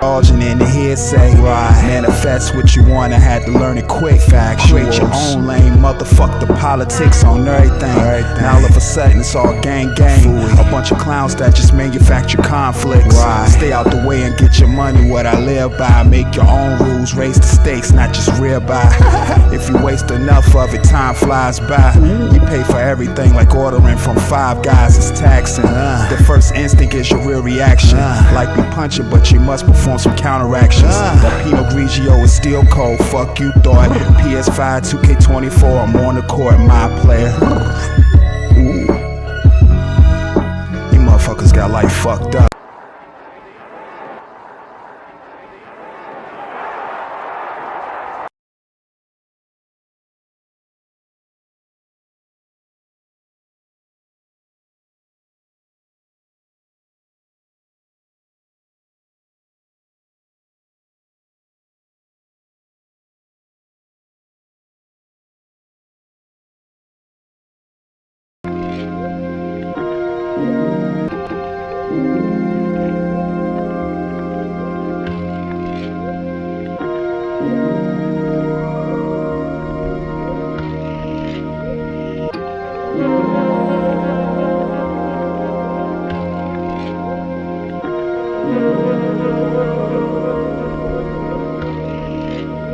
Indulging in the hearsay, manifest what you want, I had to learn it quick. Create your own lane, motherfuck the politics on everything. Now all of a sudden it's all gang. A bunch of clowns that just manufacture conflicts. Stay out the way and get your money, what I live by. Make your own rules, raise the stakes, not just ribeye. If you waste enough of it, time flies by. You pay for everything like ordering from Five Guys, it's taxing. The first instinct is your real reaction. Like be punching, but you must perform some counteractions. That Pinot Grigio is still cold, fuck you thought. PS5, 2K24, I'm on the court, my player. Ooh. You motherfuckers got life fucked up.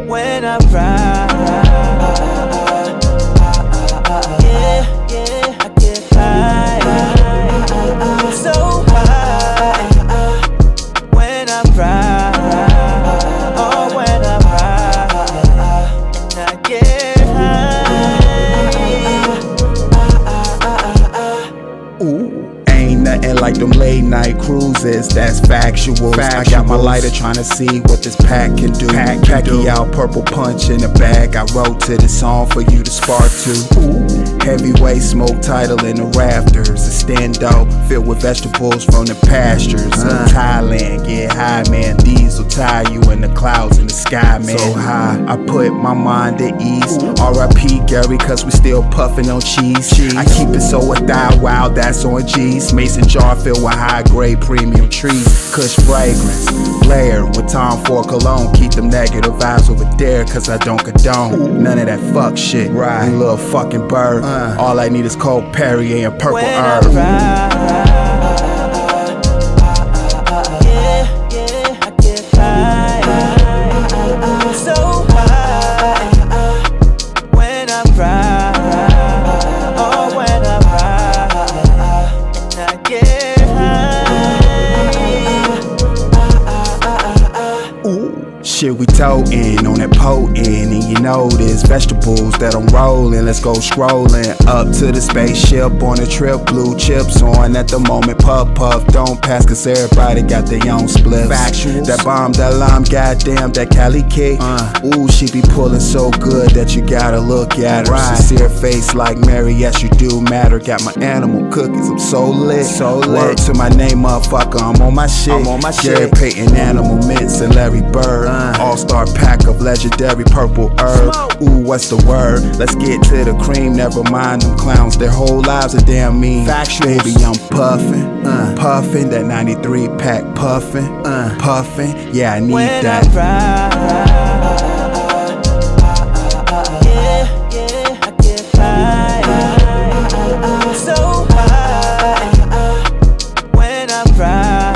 When I ride, I get high, so high. When I ride, oh, when I ride, and I get high. Ooh, ain't nothing like them late night cruises, that's factual. I got my lighter trying to see what this pack can do. Packy out, purple punch in the bag. I wrote to this song for you to spark to. Heavyweight smoke title in the rafters. A stendo filled with vegetables from the pastures of Thailand. Get high, man. These will tie you in the clouds in the sky, man. So high, I put my mind at ease. R.I.P. Gary, cause we still puffin' on cheese. I keep it so a thigh, wow, that's on G's. Mason jar filled with high grade premium trees. Kush fragrance, layered with Tom Ford cologne. Keep them negative vibes over there, cause I don't condone none of that fuck shit. You little fucking bird. All I need is cold Perrier and purple herb. When I get high, so high. When I ride, oh, when I ride, and I get high. Ooh, shit we totin' on that potent, and you know there's vegetables that I'm rolling. Let's go scrolling up to the spaceship on a trip. Blue chips on at the moment. Puff puff, don't pass, cause everybody got their own spliffs. Factuals. That bomb, that lime, goddamn, that Cali cake. Ooh, she be pulling so good that you gotta look at her. Sincere face like Mary, yes you do matter. Got my animal cookies, I'm so lit. Word to my name, motherfucker, I'm on my shit. Gary Payton, Animal Mints, and Larry Bird. All-star pack of legendary purple herb. Ooh, what's the word? Let's get to the cream. Never mind them clowns, their whole lives are damn mean. Baby, I'm puffin', puffin', that 93 pack puffin', puffin', yeah, I need when that. I ride, I get high, so high. When I ride,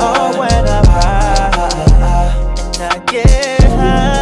oh, when I ride, and I get high.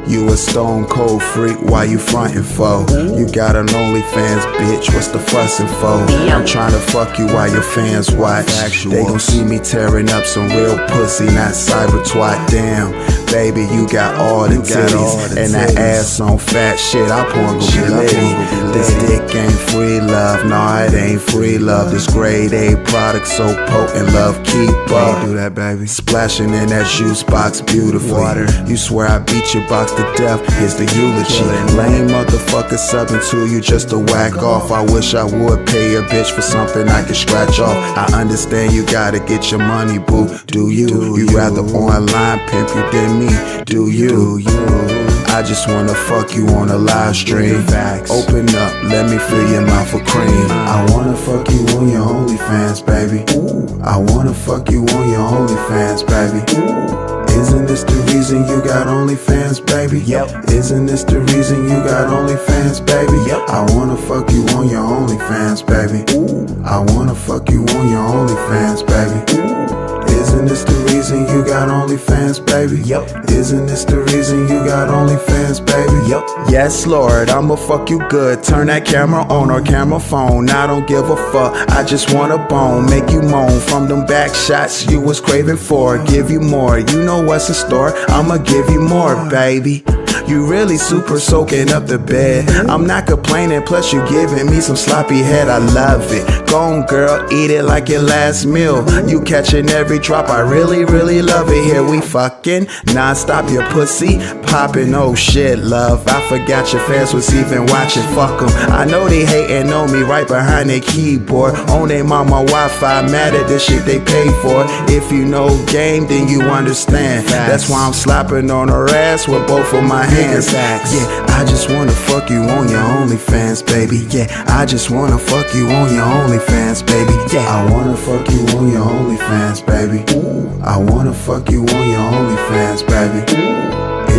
You a stone cold freak, why you frontin' for? You got an OnlyFans, bitch, what's the fussin' for? I'm tryna fuck you while your fans watch. They gon' see me tearing up some real pussy, not cyber twat. Damn, baby, you got all the titties and that ass on fat shit. I porn gon' be litty. This dick ain't free love, nah, it ain't free love. This grade A product so potent, love keep up. Do that, baby. Splashing in that juice box beautifully. You swear I beat your box to death. Here's the eulogy. Lame motherfucker subbing to you just to whack off. I wish I would pay a bitch for something I could scratch off. I understand you gotta get your money, boo. Do you? You rather online pimp you than me? Do you? I just wanna fuck you on a live stream. Open up, let me fill your mouth with cream. I wanna fuck you on your OnlyFans, baby. I wanna fuck you on your OnlyFans, baby. Isn't this the reason you got OnlyFans, baby? Yep. Isn't this the reason you got OnlyFans, baby? Yep. I wanna fuck you on your OnlyFans, baby. I wanna fuck you on your OnlyFans, baby. Isn't this the reason you got OnlyFans, baby? Yep. Isn't this the reason you got OnlyFans, baby? Yep. Yes, Lord, I'ma fuck you good. Turn that camera on or camera phone. I don't give a fuck. I just want a bone. Make you moan from them back shots you was craving for. Give you more. You know what's in store. I'ma give you more, baby. You really super soaking up the bed. I'm not complaining, plus you giving me some sloppy head. I love it. Go on, girl, eat it like your last meal. You catching every drop, I really, really love it. Here we fucking non-stop, your pussy popping. Oh shit, love, I forgot your fans was even watching. Fuck them, I know they hating on me right behind their keyboard. On their mama Wi-Fi, mad at the shit they pay for. If you know game, then you understand. That's why I'm slapping on her ass with both of my hands. Yeah, I just wanna fuck you on your OnlyFans, baby. Yeah, I just wanna fuck you on your OnlyFans, baby. Yeah, I wanna fuck you on your OnlyFans, baby. I wanna fuck you on your OnlyFans, baby.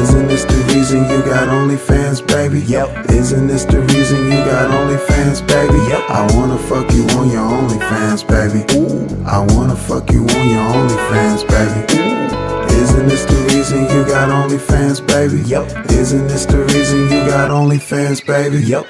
Isn't this the reason you got OnlyFans, baby? Yep. Isn't this the reason you got OnlyFans, baby? Yep. I wanna fuck you on your OnlyFans, baby. I wanna fuck you on your OnlyFans, baby. Isn't this the reason you got OnlyFans, baby? Yep. Isn't this the reason you got OnlyFans, baby? Yep.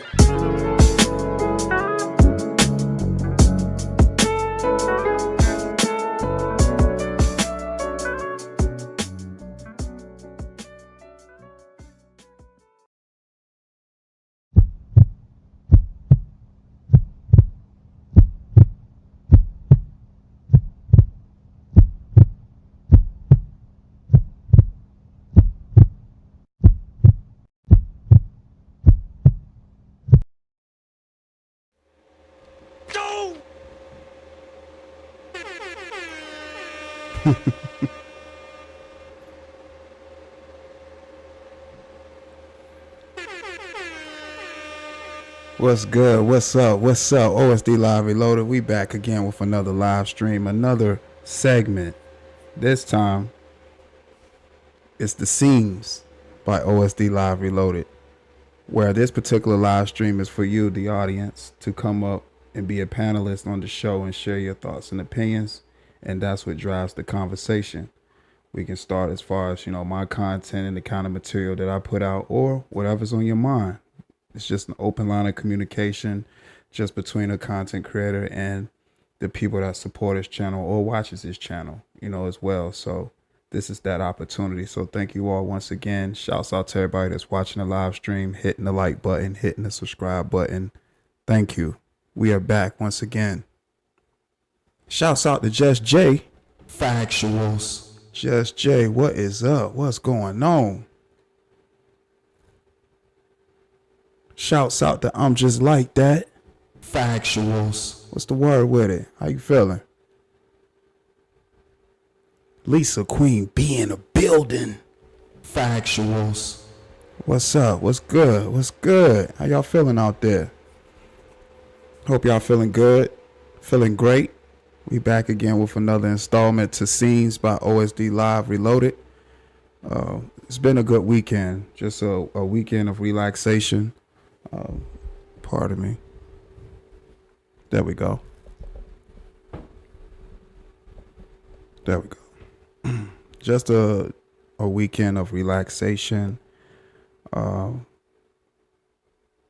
What's good? What's up? What's up? OSD Live Reloaded. We back again with another live stream, another segment. This time, it's The Scenes by OSD Live Reloaded, where this particular live stream is for you, the audience, to come up and be a panelist on the show and share your thoughts and opinions. And that's what drives the conversation. We can start as far as, my content and the kind of material that I put out, or whatever's on your mind. It's just an open line of communication just between a content creator and the people that support his channel or watches his channel, as well. So this is that opportunity. So thank you all once again. Shouts out to everybody that's watching the live stream, hitting the like button, hitting the subscribe button. Thank you. We are back once again. Shouts out to Just J. Factuals. Just J, what is up? What's going on? Shouts out to I'm Just Like That. Factuals. What's the word with it? How you feeling? Lisa Queen be in a building. Factuals. What's up? What's good? What's good? How y'all feeling out there? Hope y'all feeling good. Feeling great. We back again with another installment to Scenes by OSD Live Reloaded. It's been a good weekend. Just a weekend of relaxation. Pardon me. There we go. There we go. Just a weekend of relaxation.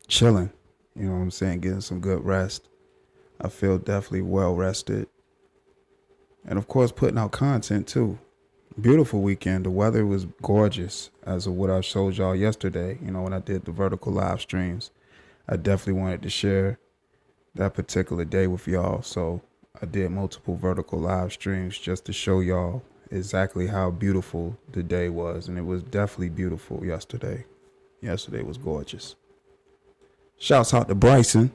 Chilling. You know what I'm saying? Getting some good rest. I feel definitely well rested. And of course, putting out content too. Beautiful weekend. The weather was gorgeous, as of what I showed y'all yesterday. When I did the vertical live streams, I definitely wanted to share that particular day with y'all. So I did multiple vertical live streams just to show y'all exactly how beautiful the day was, and it was definitely beautiful yesterday. Yesterday was gorgeous. Shouts out to Bryson.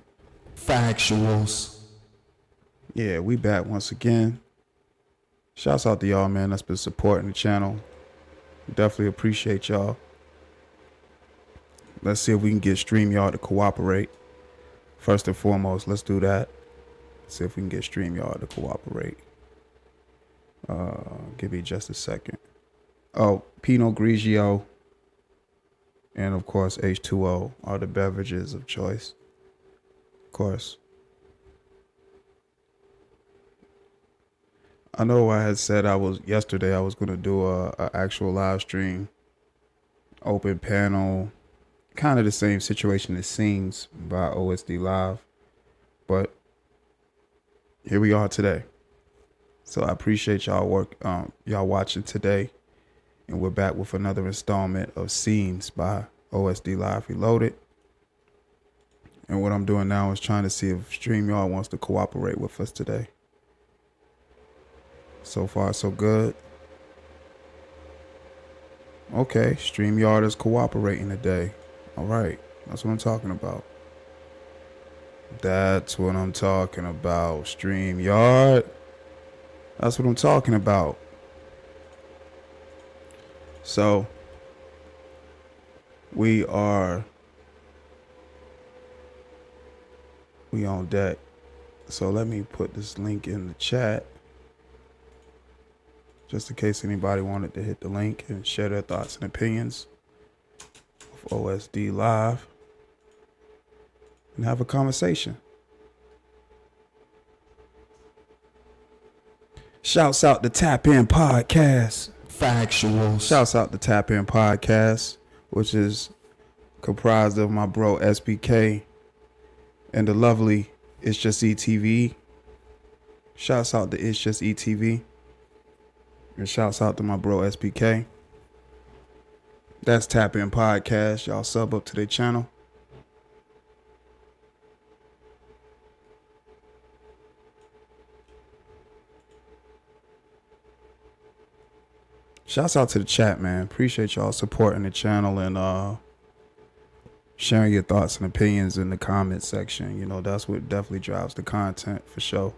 Factuals. Yeah, we back once again. Shouts out to y'all, man, that's been supporting the channel. Definitely appreciate y'all. Let's see if we can get StreamYard to cooperate. First and foremost, let's do that. See if we can get StreamYard to cooperate. Give me just a second. Oh, Pinot Grigio and of course H2O are the beverages of choice. Of course. I know I had said yesterday I was gonna do a actual live stream, open panel, kind of the same situation as Scenes by OSD Live, but here we are today. So I appreciate y'all y'all watching today, and we're back with another installment of Scenes by OSD Live Reloaded. And what I'm doing now is trying to see if StreamYard wants to cooperate with us today. So far, so good. Okay, StreamYard is cooperating today. All right, that's what I'm talking about. That's what I'm talking about, StreamYard. That's what I'm talking about. So, we on deck. So let me put this link in the chat, just in case anybody wanted to hit the link and share their thoughts and opinions of OSD Live and have a conversation. Shouts out to Tap In Podcast. Factuals. Shouts out to Tap In Podcast, which is comprised of my bro SBK and the lovely It's Just ETV. Shouts out to It's Just ETV. And shouts out to my bro SBK. That's Tap In Podcast. Y'all sub up to their channel. Shouts out to the chat, man. Appreciate y'all supporting the channel and sharing your thoughts and opinions in the comment section. You know, that's what definitely drives the content for sure.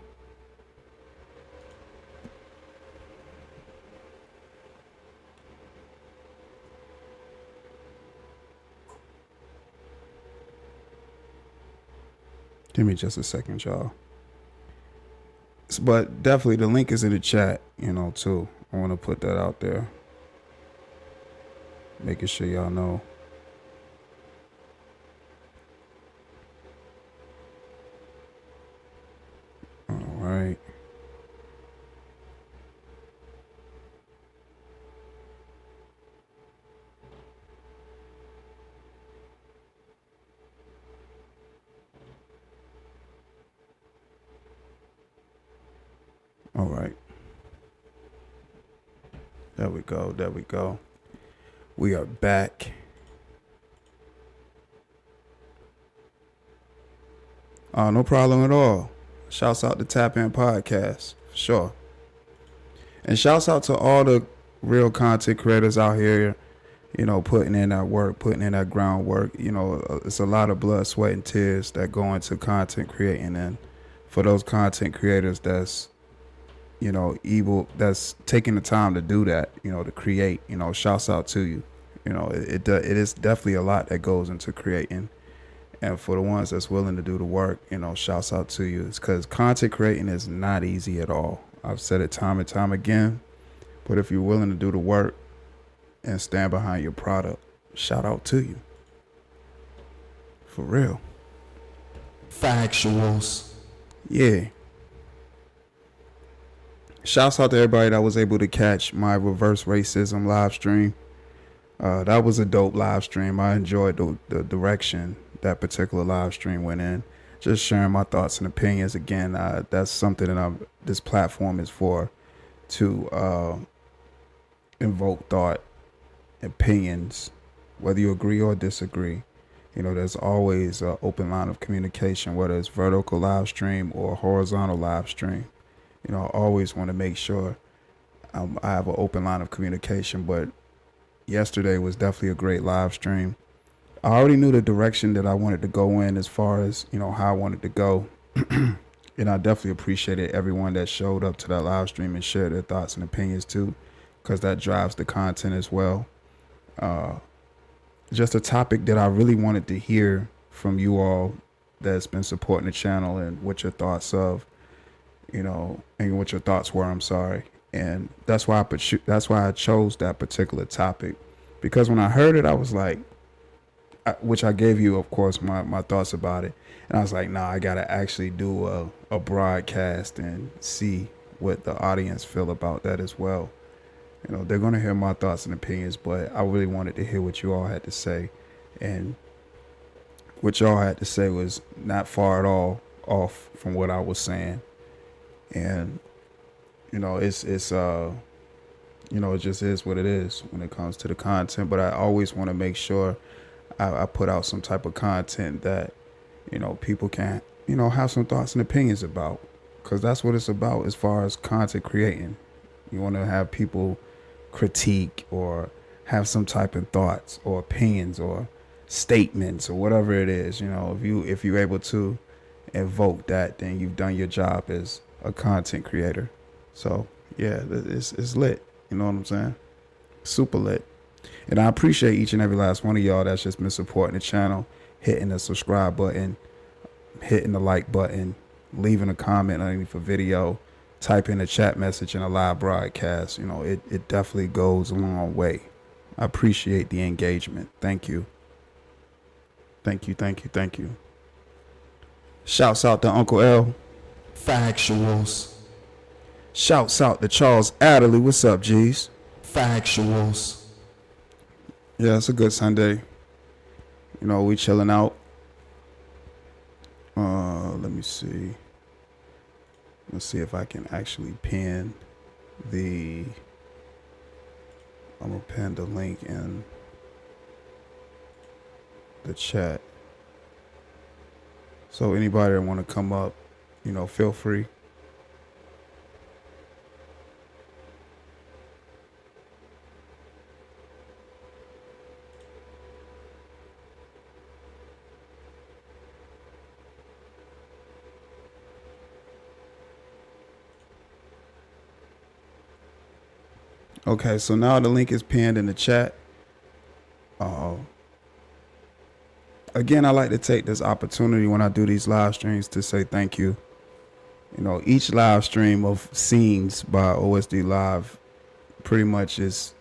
Give me just a second, y'all. But definitely the link is in the chat, you know, too. I want to put that out there. Making sure y'all know. All right. All right. There we go. There we go. We are back. No problem at all. Shouts out to Tap In Podcast, for sure. And shouts out to all the real content creators out here, you know, putting in that work, putting in that groundwork. You know, it's a lot of blood, sweat, and tears that go into content creating. And for those content creators that's, you know, that's taking the time to do that, you know, to create, you know, shouts out to you. You know, it is definitely a lot that goes into creating. And for the ones that's willing to do the work, you know, shouts out to you. It's because content creating is not easy at all. I've said it time and time again, but if you're willing to do the work and stand behind your product, shout out to you. For real. Factuals. Yeah. Shouts out to everybody that was able to catch my reverse racism live stream. That was a dope live stream. I enjoyed the direction that particular live stream went in. Just sharing my thoughts and opinions. Again, that's something that this platform is for, to invoke thought, opinions, whether you agree or disagree. You know, there's always an open line of communication, whether it's vertical live stream or horizontal live stream. You know, I always want to make sure I have an open line of communication, but yesterday was definitely a great live stream. I already knew the direction that I wanted to go in as far as, how I wanted to go. And I definitely appreciated everyone that showed up to that live stream and shared their thoughts and opinions too, because that drives the content as well. Just a topic that I really wanted to hear from you all that's been supporting the channel, and what your thoughts and what your thoughts were. I'm sorry. And that's why I chose that particular topic, because when I heard it, I was like, which I gave you, of course, my thoughts about it. And I was like, nah, I got to actually do a broadcast and see what the audience feel about that as well. They're going to hear my thoughts and opinions, but I really wanted to hear what you all had to say. And what y'all had to say was not far at all off from what I was saying. And, it just is what it is when it comes to the content. But I always want to make sure I put out some type of content that, people can, have some thoughts and opinions about, because that's what it's about as far as content creating. You want to have people critique or have some type of thoughts or opinions or statements or whatever it is. If you're able to evoke that, then you've done your job as a content creator. So yeah, it's lit. You know what I'm saying? Super lit. And I appreciate each and every last one of y'all that's just been supporting the channel, hitting the subscribe button, hitting the like button, leaving a comment underneath a video, typing a chat message in a live broadcast. It definitely goes a long way. I appreciate the engagement. Thank you. Thank you. Shouts out to Uncle L. Factuals. Shouts out to Charles Adderley. What's up, G's? Factuals. Yeah, it's a good Sunday. We chilling out. Let me see. Let's see if I can actually pin I'm gonna pin the link in the chat. So anybody that want to come up, feel free. Okay, so now the link is pinned in the chat. Again, I like to take this opportunity when I do these live streams to say thank you. Each live stream of Scenes by OSD Live pretty much is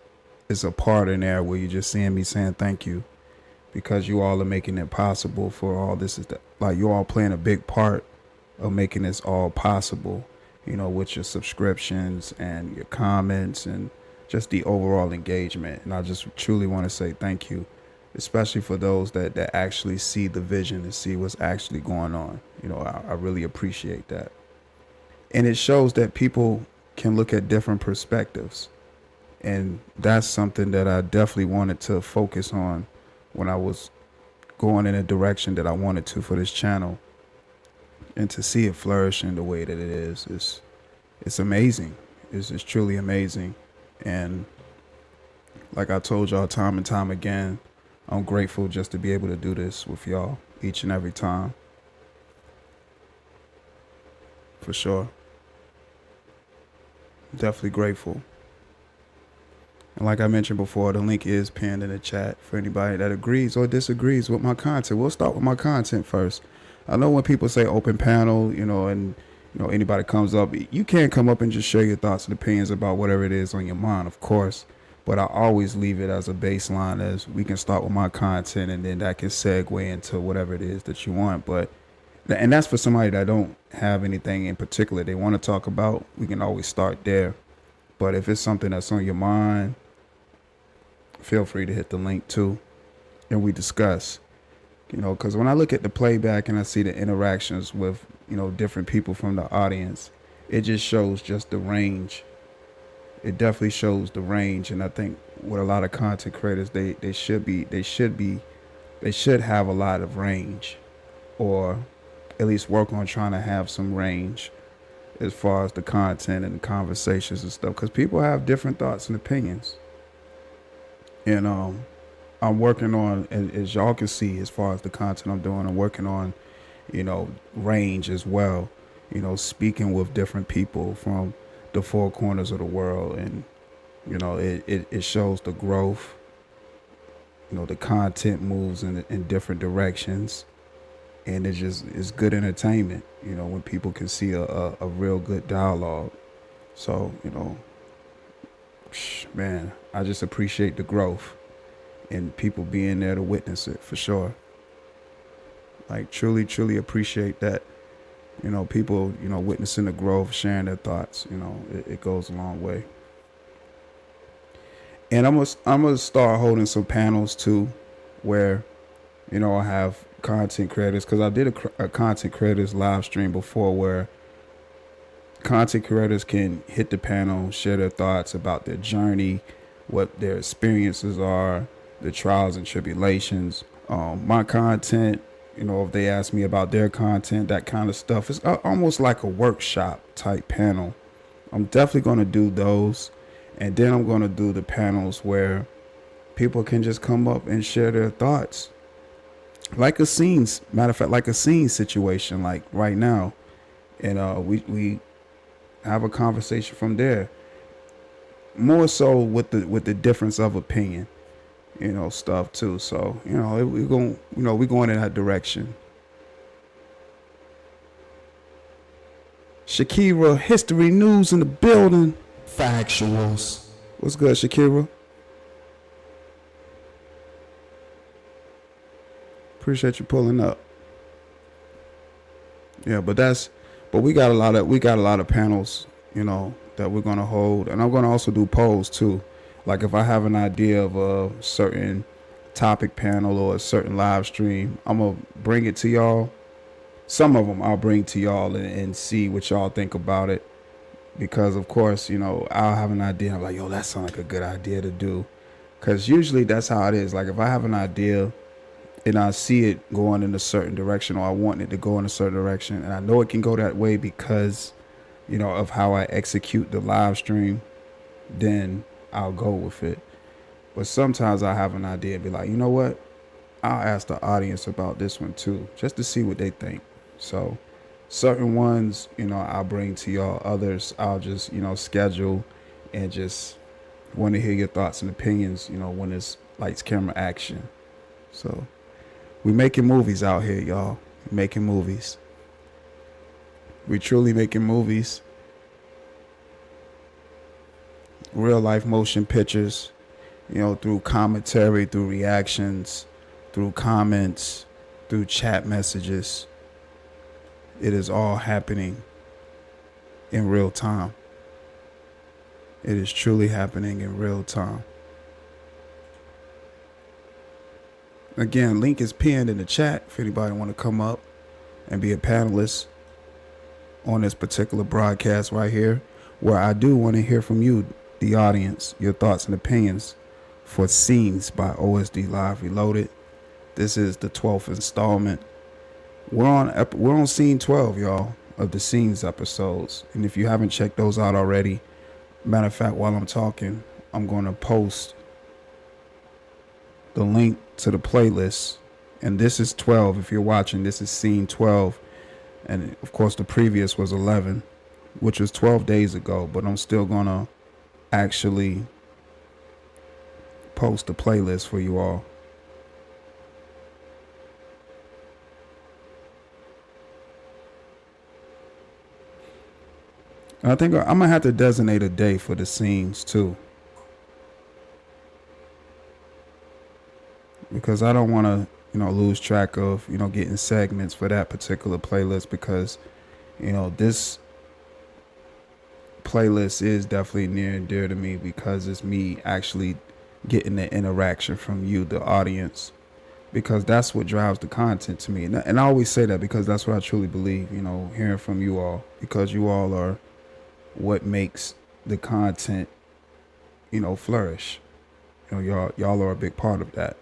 a part in there where you're just seeing me saying thank you, because you all are making it possible for all this. Like, you all playing a big part of making this all possible, with your subscriptions and your comments and just the overall engagement. And I just truly want to say thank you, especially for those that actually see the vision and see what's actually going on. I really appreciate that. And it shows that people can look at different perspectives. And that's something that I definitely wanted to focus on when I was going in a direction that I wanted to for this channel. And to see it flourishing the way that it is, it's amazing. It's truly amazing. And like I told y'all time and time again, I'm grateful just to be able to do this with y'all each and every time. For sure. Definitely grateful. And like I mentioned before, the link is pinned in the chat for anybody that agrees or disagrees with my content. We'll start with my content first. I know when people say open panel, and anybody comes up, you can't come up and just share your thoughts and opinions about whatever it is on your mind, of course. But I always leave it as a baseline, as we can start with my content and then that can segue into whatever it is that you want. And that's for somebody that don't have anything in particular they want to talk about. We can always start there. But if it's something that's on your mind, feel free to hit the link too, and we discuss. Because when I look at the playback and I see the interactions with, different people from the audience, it just shows just the range. It definitely shows the range. And I think with a lot of content creators, they should have a lot of range, or at least work on trying to have some range as far as the content and the conversations and stuff, because people have different thoughts and opinions. And I'm working on, as y'all can see, as far as the content I'm doing, I'm working on, range as well. Speaking with different people from the four corners of the world, and it shows the growth. The content moves in different directions, and it's good entertainment. When people can see a real good dialogue. So man, I just appreciate the growth and people being there to witness it, for sure. Like, truly appreciate that. People, witnessing the growth, sharing their thoughts. It goes a long way. And I'm gonna start holding some panels too, where, I have content creators, because I did a content creators live stream before, where content creators can hit the panel, share their thoughts about their journey, what their experiences are, the trials and tribulations. My content, if they ask me about their content, that kind of stuff, it's almost like a workshop type panel. I'm definitely going to do those. And then I'm going to do the panels where people can just come up and share their thoughts. Like a scenes, matter of fact, like a scene situation, like right now. And we have a conversation from there. More so with the difference of opinion, stuff too. So, we're going in that direction. Shakira, history news in the building. Factuals. What's good, Shakira? Appreciate you pulling up. Yeah, but we got a lot of panels, that we're gonna hold, and I'm gonna also do polls too. Like, if I have an idea of a certain topic panel or a certain live stream, I'm gonna bring it to y'all. Some of them I'll bring to y'all and see what y'all think about it. Because, of course, I'll have an idea. I'm like, yo, that sounds like a good idea to do. Because usually that's how it is. Like, if I have an idea and I see it going in a certain direction, or I want it to go in a certain direction, and I know it can go that way because, of how I execute the live stream, then I'll go with it. But sometimes I have an idea and be like, you know what? I'll ask the audience about this one too, just to see what they think. So certain ones, I'll bring to y'all. Others, I'll just, schedule and just want to hear your thoughts and opinions, when it's lights, camera, action. So we making movies out here, y'all. We're making movies. We truly making movies. Real life motion pictures, through commentary, through reactions, through comments, through chat messages. It is all happening in real time. It is truly happening in real time. Again, link is pinned in the chat if anybody want to come up and be a panelist on this particular broadcast right here, where I do want to hear from you, the audience, your thoughts and opinions for Scenes by OSD Live Reloaded. This is the 12th installment. We're on scene 12, y'all, of the Scenes episodes. And if you haven't checked those out already, matter of fact, while I'm talking, I'm going to post the link to the playlist. And this is 12. If you're watching, this is scene 12. And of course, the previous was 11, which was 12 days ago. But I'm still going to actually post the playlist for you all. And I think I'm going to have to designate a day for the scenes too. Because I don't want to, lose track of, getting segments for that particular playlist, because, this playlist is definitely near and dear to me, because it's me actually getting the interaction from you, the audience, because that's what drives the content to me. And I always say that because that's what I truly believe, hearing from you all, because you all are what makes the content, flourish. Y'all are a big part of that.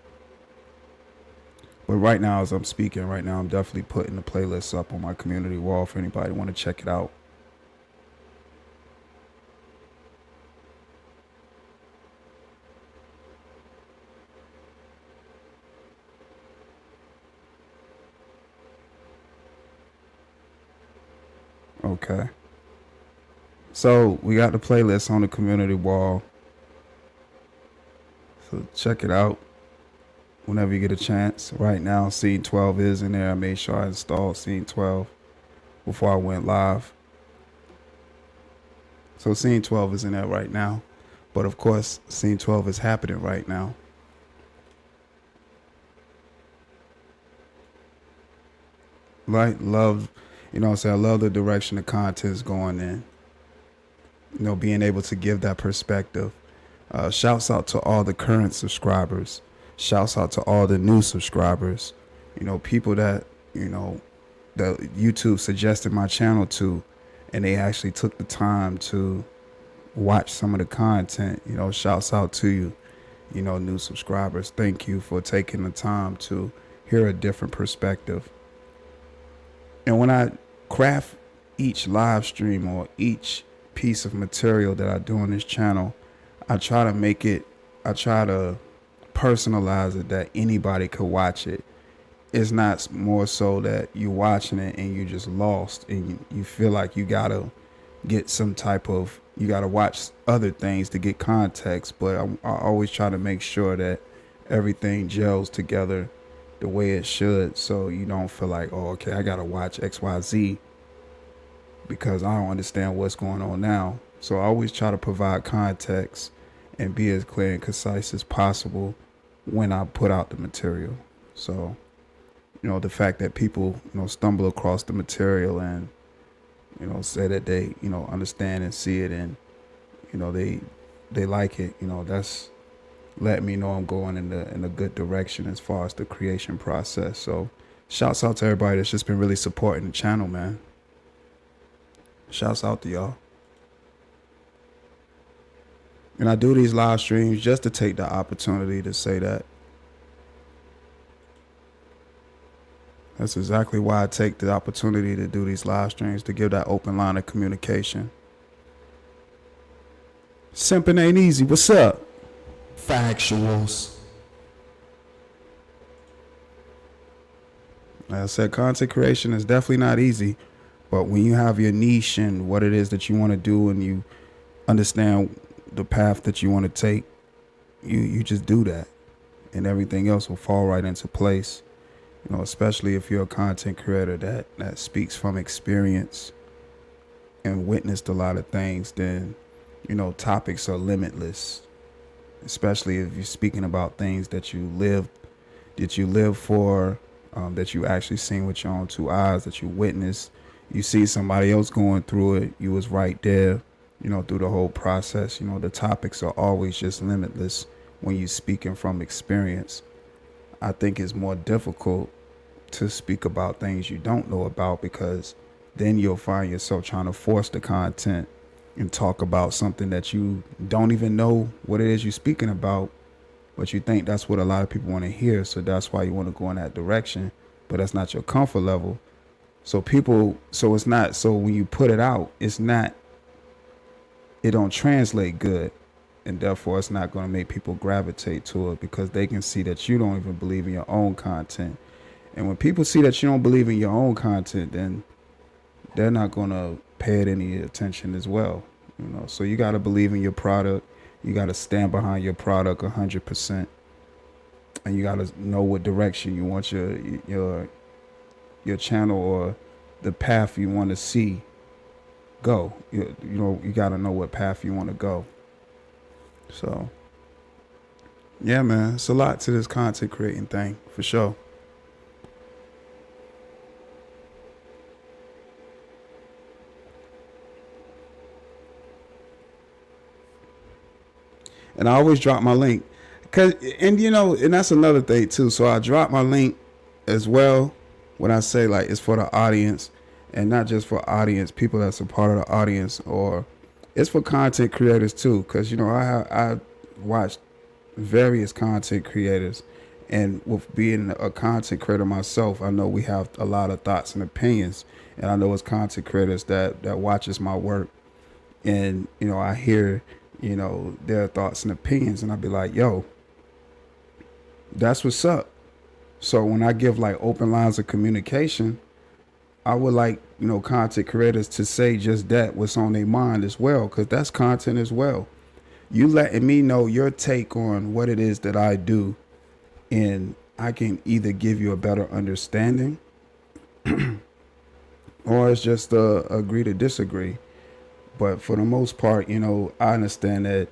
But right now, as I'm speaking right now, I'm definitely putting the playlist up on my community wall for anybody who want to check it out. Okay. So we got the playlist on the community wall. So check it out whenever you get a chance. Right now, Scene 12 is in there. I made sure I installed Scene 12 before I went live. So Scene 12 is in there right now. But of course, Scene 12 is happening right now. Love, you know what I'm saying? I love the direction the content is going in. You know, being able to give that perspective. Shouts out to all the current subscribers. Shouts out to all the new subscribers. You know, people that, you know, that YouTube suggested my channel to, and they actually took the time to watch some of the content. You know, shouts out to you, you know, new subscribers. Thank you for taking the time to hear a different perspective. And when I craft each live stream or each piece of material that I do on this channel, I try to personalize it that anybody could watch it. It's not more so that you're watching it and you're just lost and you feel like you gotta get some type of, you gotta watch other things to get context. But I always try to make sure that everything gels together the way it should, so you don't feel like, oh, okay, I gotta watch XYZ because I don't understand what's going on now. So I always try to provide context and be as clear and concise as possible when I put out the material. So, you know, the fact that people, you know, stumble across the material and, you know, say that they, you know, understand and see it and, you know, they like it, you know, that's let me know I'm going in a good direction as far as the creation process. So shouts out to everybody that's just been really supporting the channel, man. Shouts out to y'all. And I do these live streams just to take the opportunity to say that. That's exactly why I take the opportunity to do these live streams, to give that open line of communication. Simping ain't easy. What's up? Factuals. Like I said, content creation is definitely not easy, but when you have your niche and what it is that you want to do and you understand the path that you want to take, you just do that and everything else will fall right into place. You know, especially if you're a content creator that speaks from experience and witnessed a lot of things, then, you know, topics are limitless. Especially if you're speaking about things that you live for, that you actually seen with your own two eyes, that you witnessed. You see somebody else going through it. You was right there, you know, through the whole process. You know, the topics are always just limitless when you're speaking from experience. I think it's more difficult to speak about things you don't know about, because then you'll find yourself trying to force the content and talk about something that you don't even know what it is you're speaking about, but you think that's what a lot of people want to hear. So that's why you want to go in that direction, but that's not your comfort level. So it's not, so when you put it out, it don't translate good. And therefore it's not going to make people gravitate to it, because they can see that you don't even believe in your own content. And when people see that you don't believe in your own content, then they're not going to pay it any attention as well. You know, so you got to believe in your product. You got to stand behind your product 100%. And you got to know what direction you want your channel or the path you want to see go. You know, you got to know what path you want to go. So, yeah, man, it's a lot to this content creating thing, for sure. And I always drop my link, and you know, and that's another thing too. So I drop my link as well when I say like it's for the audience, and not just for audience, people that's a part of the audience, or it's for content creators too. Because you know, I watched various content creators, and with being a content creator myself, I know we have a lot of thoughts and opinions, and I know it's content creators that watches my work, and you know, I hear, you know, their thoughts and opinions, and I'd be like, yo, that's what's up. So when I give like open lines of communication, I would like, content creators to say just that, what's on their mind as well, because that's content as well. You letting me know your take on what it is that I do, and I can either give you a better understanding or it's just agree to disagree. But for the most part, I understand that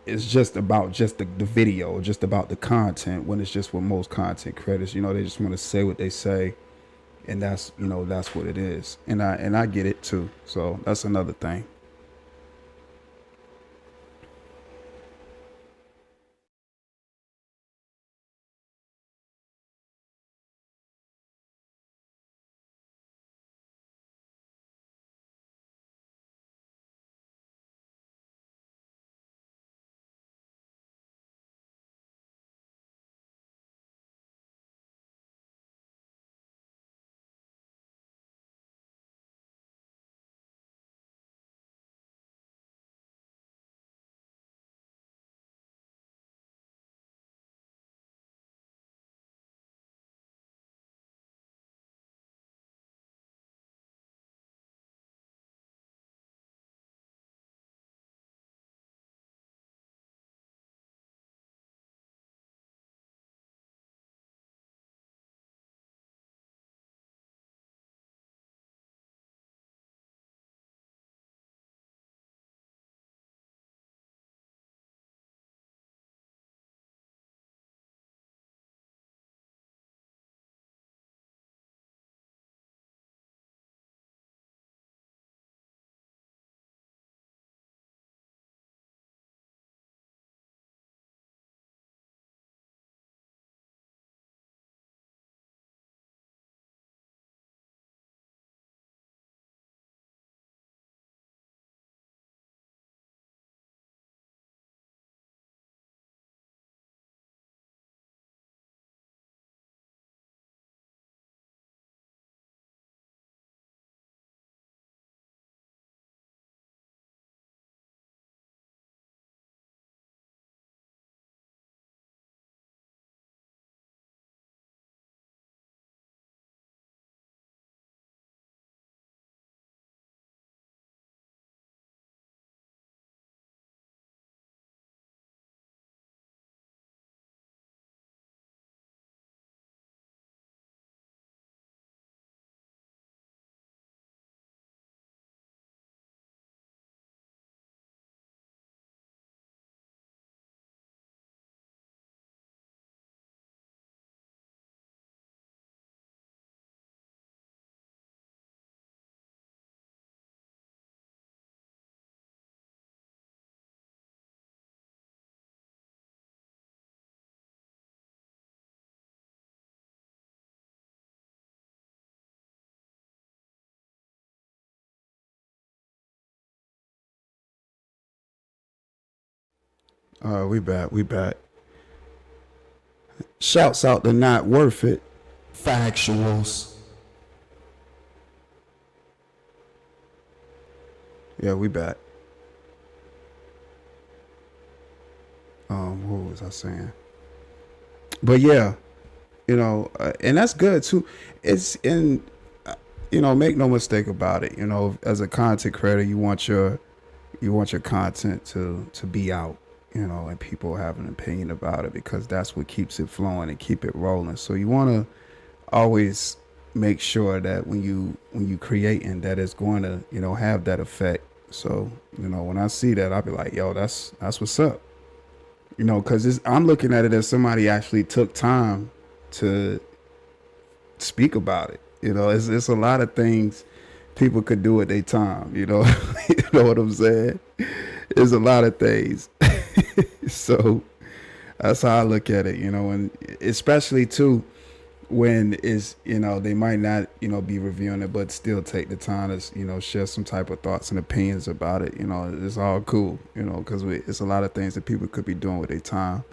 it's just about just the video, just about the content, when it's just with most content creators, they just want to say what they say, and that's what it is. And I get it too. So that's another thing. We back. We back. Shouts out to Not Worth It. Factuals. Yeah, we back. What was I saying? But yeah, and that's good too. It's in, make no mistake about it. As a content creator, you want your content to be out, and people have an opinion about it, because that's what keeps it flowing and keep it rolling. So you want to always make sure that when you creating, that it's going to have that effect. So when I see that, I'll be like, yo, that's what's up. Because I'm looking at it as somebody actually took time to speak about it. It's a lot of things people could do at their time. You know what I'm saying? There's a lot of things. So that's how I look at it. And especially too, when is they might not be reviewing it, but still take the time to share some type of thoughts and opinions about it. It's all cool, because it's a lot of things that people could be doing with their time,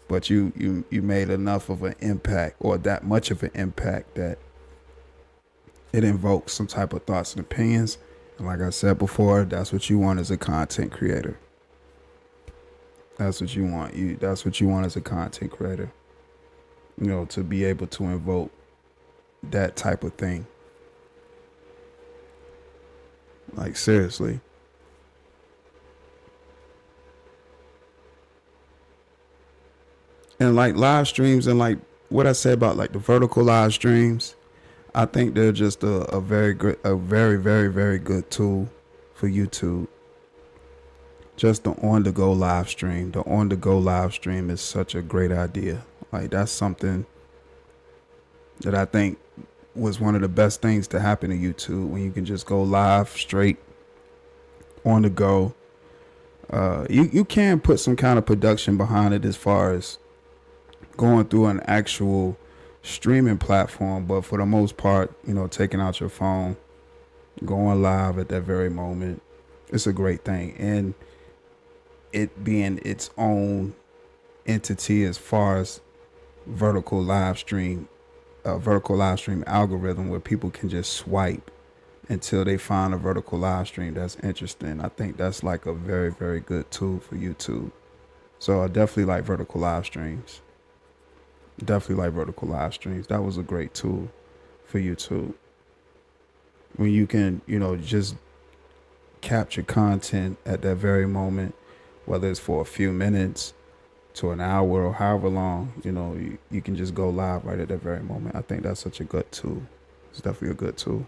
but you made enough of an impact, or that much of an impact, that it invokes some type of thoughts and opinions. And like I said before, that's what you want as a content creator. That's what you want. That's what you want as a content creator. To be able to invoke that type of thing. Like, seriously. And like live streams, and like what I said about like the vertical live streams, I think they're just a very good, a very, very, very good tool for YouTube. Just the on the go live stream. The on the go live stream is such a great idea. Like, that's something that I think was one of the best things to happen to YouTube, when you can just go live straight on the go. You can put some kind of production behind it as far as going through an actual streaming platform, but for the most part, you know, taking out your phone, going live at that very moment, it's a great thing. And it being its own entity as far as vertical live stream algorithm, where people can just swipe until they find a vertical live stream that's interesting. I think that's like a very, very good tool for YouTube. So I definitely like vertical live streams. Definitely like vertical live streams. That was a great tool for YouTube, when you can, you know, just capture content at that very moment, whether it's for a few minutes to an hour or however long, you know, you can just go live right at that very moment. I think that's such a good tool. It's definitely a good tool.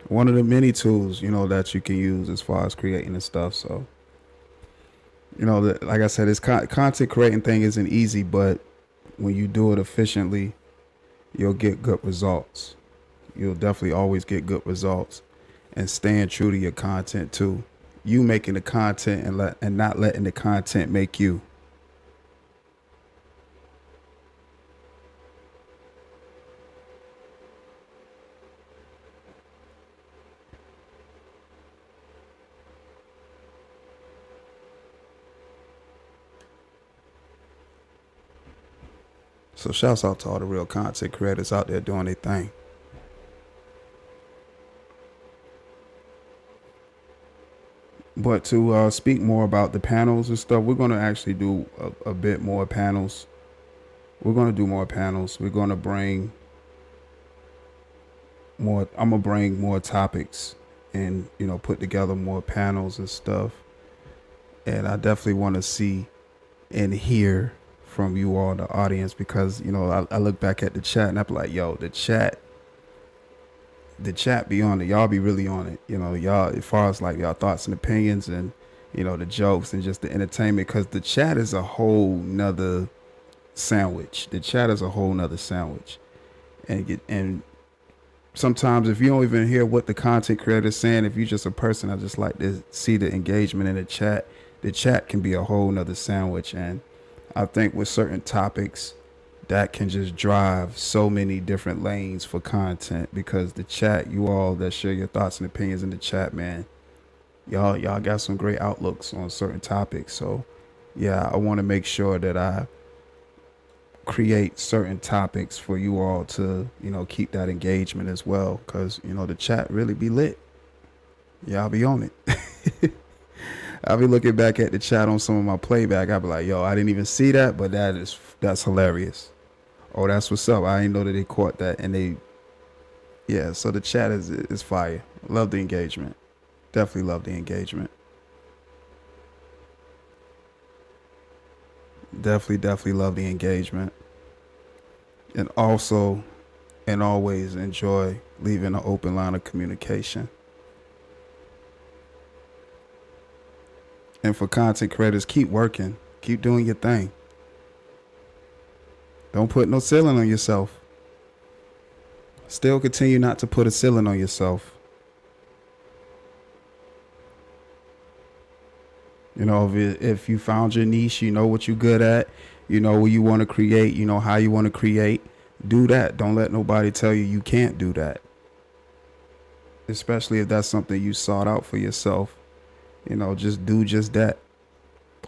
One of the many tools, you know, that you can use as far as creating and stuff. So, you know, like I said, this content creating thing isn't easy, but when you do it efficiently, you'll get good results. You'll definitely always get good results. And staying true to your content too. You making the content and not letting the content make you. So shouts out to all the real content creators out there doing their thing. But to speak more about the panels and stuff, we're going to actually do a bit more panels. We're going to do more panels. We're going to bring more. I'm going to bring more topics and, you know, put together more panels and stuff. And I definitely want to see and hear from you all, the audience, because, you know, I look back at the chat and I'm like, yo, the chat be on it. Y'all be really on it. You know, y'all, as far as like y'all thoughts and opinions and, you know, the jokes and just the entertainment, because the chat is a whole nother sandwich. The chat is a whole nother sandwich. And sometimes if you don't even hear what the content creator is saying, if you're just a person, I just like to see the engagement in the chat can be a whole nother sandwich. And I think with certain topics, that can just drive so many different lanes for content, because the chat, you all that share your thoughts and opinions in the chat, man, y'all got some great outlooks on certain topics. So yeah, I want to make sure that I create certain topics for you all to, you know, keep that engagement as well, because, you know, the chat really be lit. Y'all be on it. I'll be looking back at the chat on some of my playback. I'll be like, yo, I didn't even see that, but that's hilarious. Oh, that's what's up. I didn't know that they caught that. And yeah, so the chat is fire. Love the engagement. Definitely love the engagement. Definitely love the engagement. And also, and always enjoy leaving an open line of communication. And for content creators, keep working. Keep doing your thing. Don't put no ceiling on yourself. Still continue not to put a ceiling on yourself. You know, if you found your niche, you know what you're good at, you know what you want to create, you know how you want to create, do that. Don't let nobody tell you can't do that. Especially if that's something you sought out for yourself. You know, just do just that.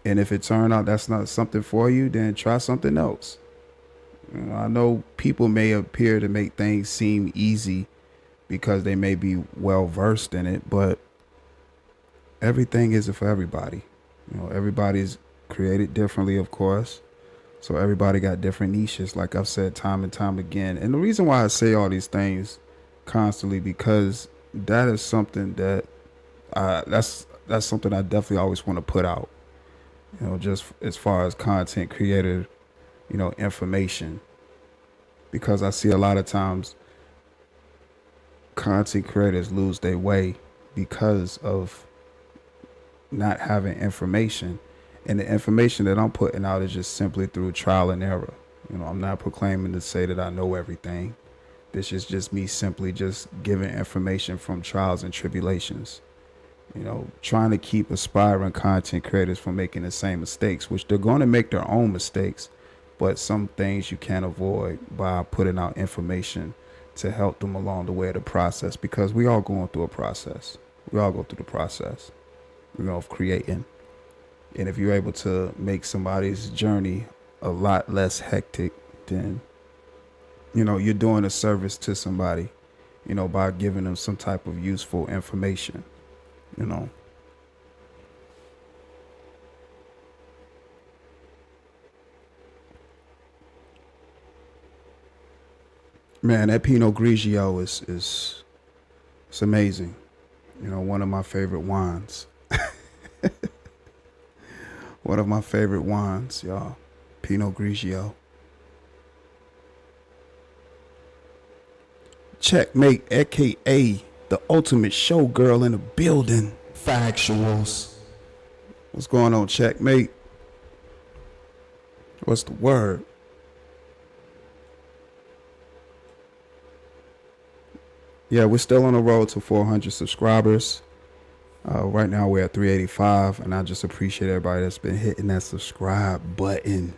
And if it turned out that's not something for you, then try something else. You know, I know people may appear to make things seem easy because they may be well versed in it, but everything isn't for everybody. You know, everybody's created differently, of course. So everybody got different niches, like I've said time and time again. And the reason why I say all these things constantly, because that is something that that's something I definitely always want to put out. You know, just as far as content creator, you know, information. Because I see a lot of times content creators lose their way because of not having information. And the information that I'm putting out is just simply through trial and error. You know, I'm not proclaiming to say that I know everything. This is just me simply just giving information from trials and tribulations. You know, trying to keep aspiring content creators from making the same mistakes, which they're going to make their own mistakes, but some things you can't avoid by putting out information to help them along the way of the process, because we all going through a process. We all go through the process, you know, of creating. And if you're able to make somebody's journey a lot less hectic, then, you know, you're doing a service to somebody, you know, by giving them some type of useful information, you know. Man, that Pinot Grigio is it's amazing. You know, one of my favorite wines. One of my favorite wines, y'all. Pinot Grigio. Checkmate, aka the ultimate showgirl in the building. Factuals. What's going on, Checkmate? What's the word? Yeah, we're still on the road to 400 subscribers. Right now we're at 385, and I just appreciate everybody that's been hitting that subscribe button.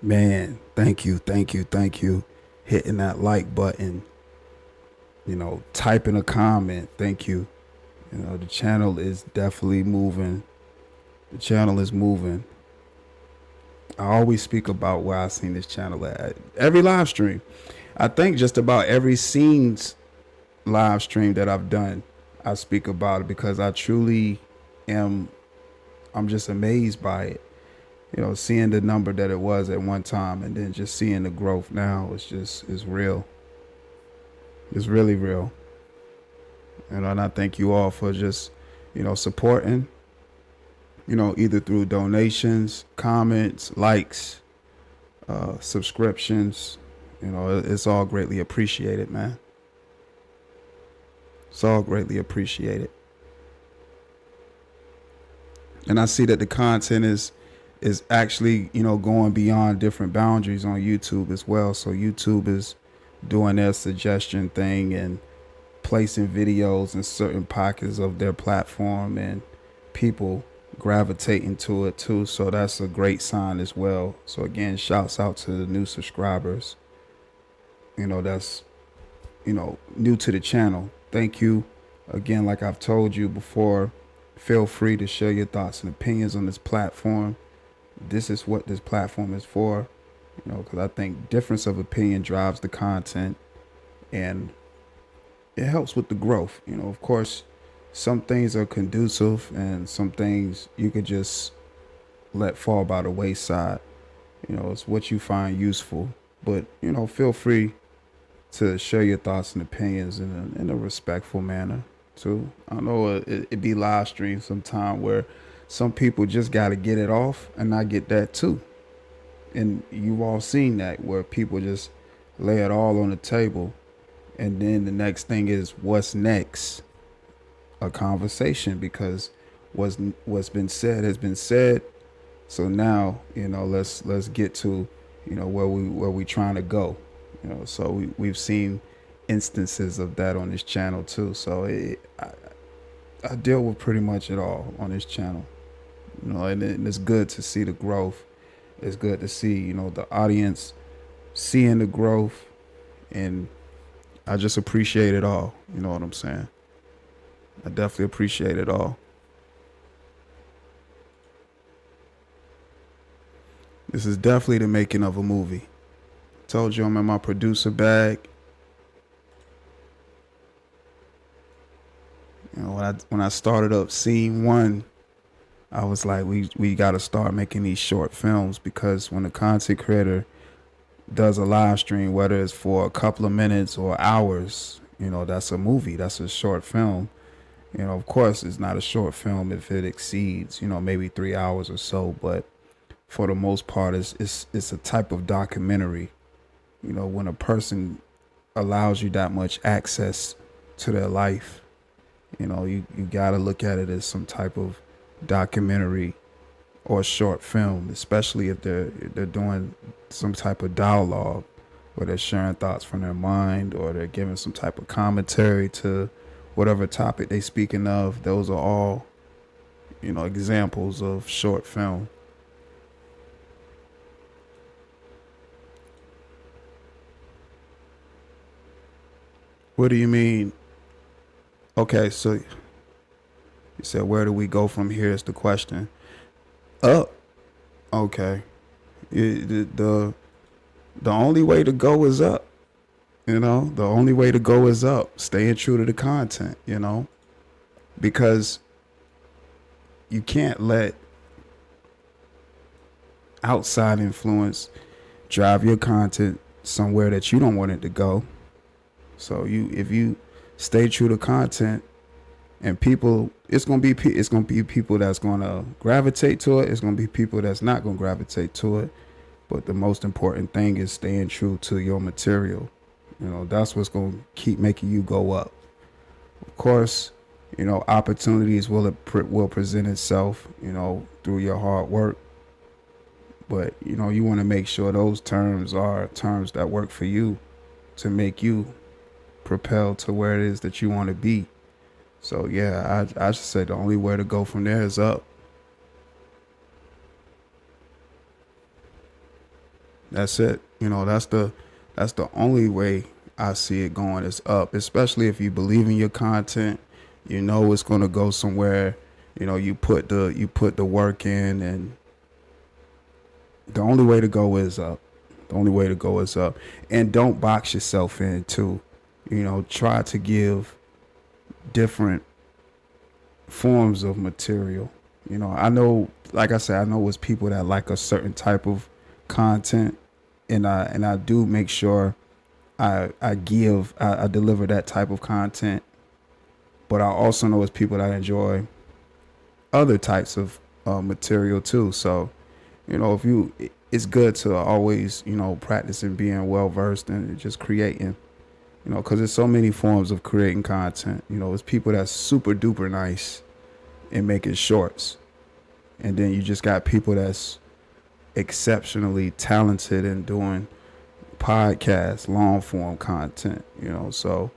Man, thank you. Hitting that like button. You know, typing a comment. Thank you. You know, the channel is definitely moving. The channel is moving. I always speak about where I seen this channel at. Every live stream. I think just about every scenes live stream that I've done, I speak about it, because I truly I'm just amazed by it. You know, seeing the number that it was at one time and then just seeing the growth now is real. It's really real. And I thank you all for just, you know, supporting, you know, either through donations, comments, likes, subscriptions. You know, it's all greatly appreciated, man. It's all greatly appreciated. And I see that the content is actually, you know, going beyond different boundaries on YouTube as well. So YouTube is doing their suggestion thing and placing videos in certain pockets of their platform, and people gravitating to it too. So that's a great sign as well. So again, shouts out to the new subscribers, you know, that's, you know, new to the channel. Thank you again. Like I've told you before, feel free to share your thoughts and opinions on this platform. This is what this platform is for, you know, because I think difference of opinion drives the content and it helps with the growth. You know, of course, some things are conducive and some things you could just let fall by the wayside. You know, it's what you find useful. But, you know, feel free to share your thoughts and opinions in a respectful manner too. I know it be live stream sometime where some people just got to get it off, and I get that too. And you've all seen that, where people just lay it all on the table, and then the next thing is what's next? A conversation, because what's been said has been said. So now, you know, let's get to, you know, where we trying to go. You know, so we've seen instances of that on this channel too. So I deal with pretty much it all on this channel. You know, and it's good to see the growth. It's good to see, you know, the audience seeing the growth, and I just appreciate it all. You know what I'm saying? I definitely appreciate it all. This is definitely the making of a movie. Told you I'm in my producer bag. You know, when I started up scene 1, I was like, we got to start making these short films, because when a content creator does a live stream, whether it's for a couple of minutes or hours, that's a movie, that's a short film. Of course, it's not a short film if it exceeds, maybe 3 hours or so, but for the most part, it's a type of documentary. When a person allows you that much access to their life, you got to look at it as some type of documentary or short film, especially if they're doing some type of dialogue, where they're sharing thoughts from their mind, or they're giving some type of commentary to whatever topic they speaking of. Those are all, examples of short film. What do you mean? Okay, so you said, where do we go from here is the question. Up. Okay. The only way to go is up. The only way to go is up. Staying true to the content, because you can't let outside influence drive your content somewhere that you don't want it to go. So if you stay true to content, and people, it's gonna be people that's gonna gravitate to it. It's gonna be people that's not gonna gravitate to it. But the most important thing is staying true to your material. That's what's gonna keep making you go up. Of course, opportunities will present itself, through your hard work. But you want to make sure those terms are terms that work for you, to make you propel to where it is that you want to be. So yeah, I should say the only way to go from there is up. That's it. That's the only way I see it going, is up. Especially if you believe in your content, it's gonna go somewhere. You put the work in, and the only way to go is up. The only way to go is up. And don't box yourself in too. Try to give different forms of material. I know, like I said, I know it's people that like a certain type of content, and I do make sure I deliver that type of content. But I also know it's people that enjoy other types of material too. So, it's good to always, practicing being well versed and just creating. Because there's so many forms of creating content. It's people that's super duper nice in making shorts. And then you just got people that's exceptionally talented in doing podcasts, long form content, so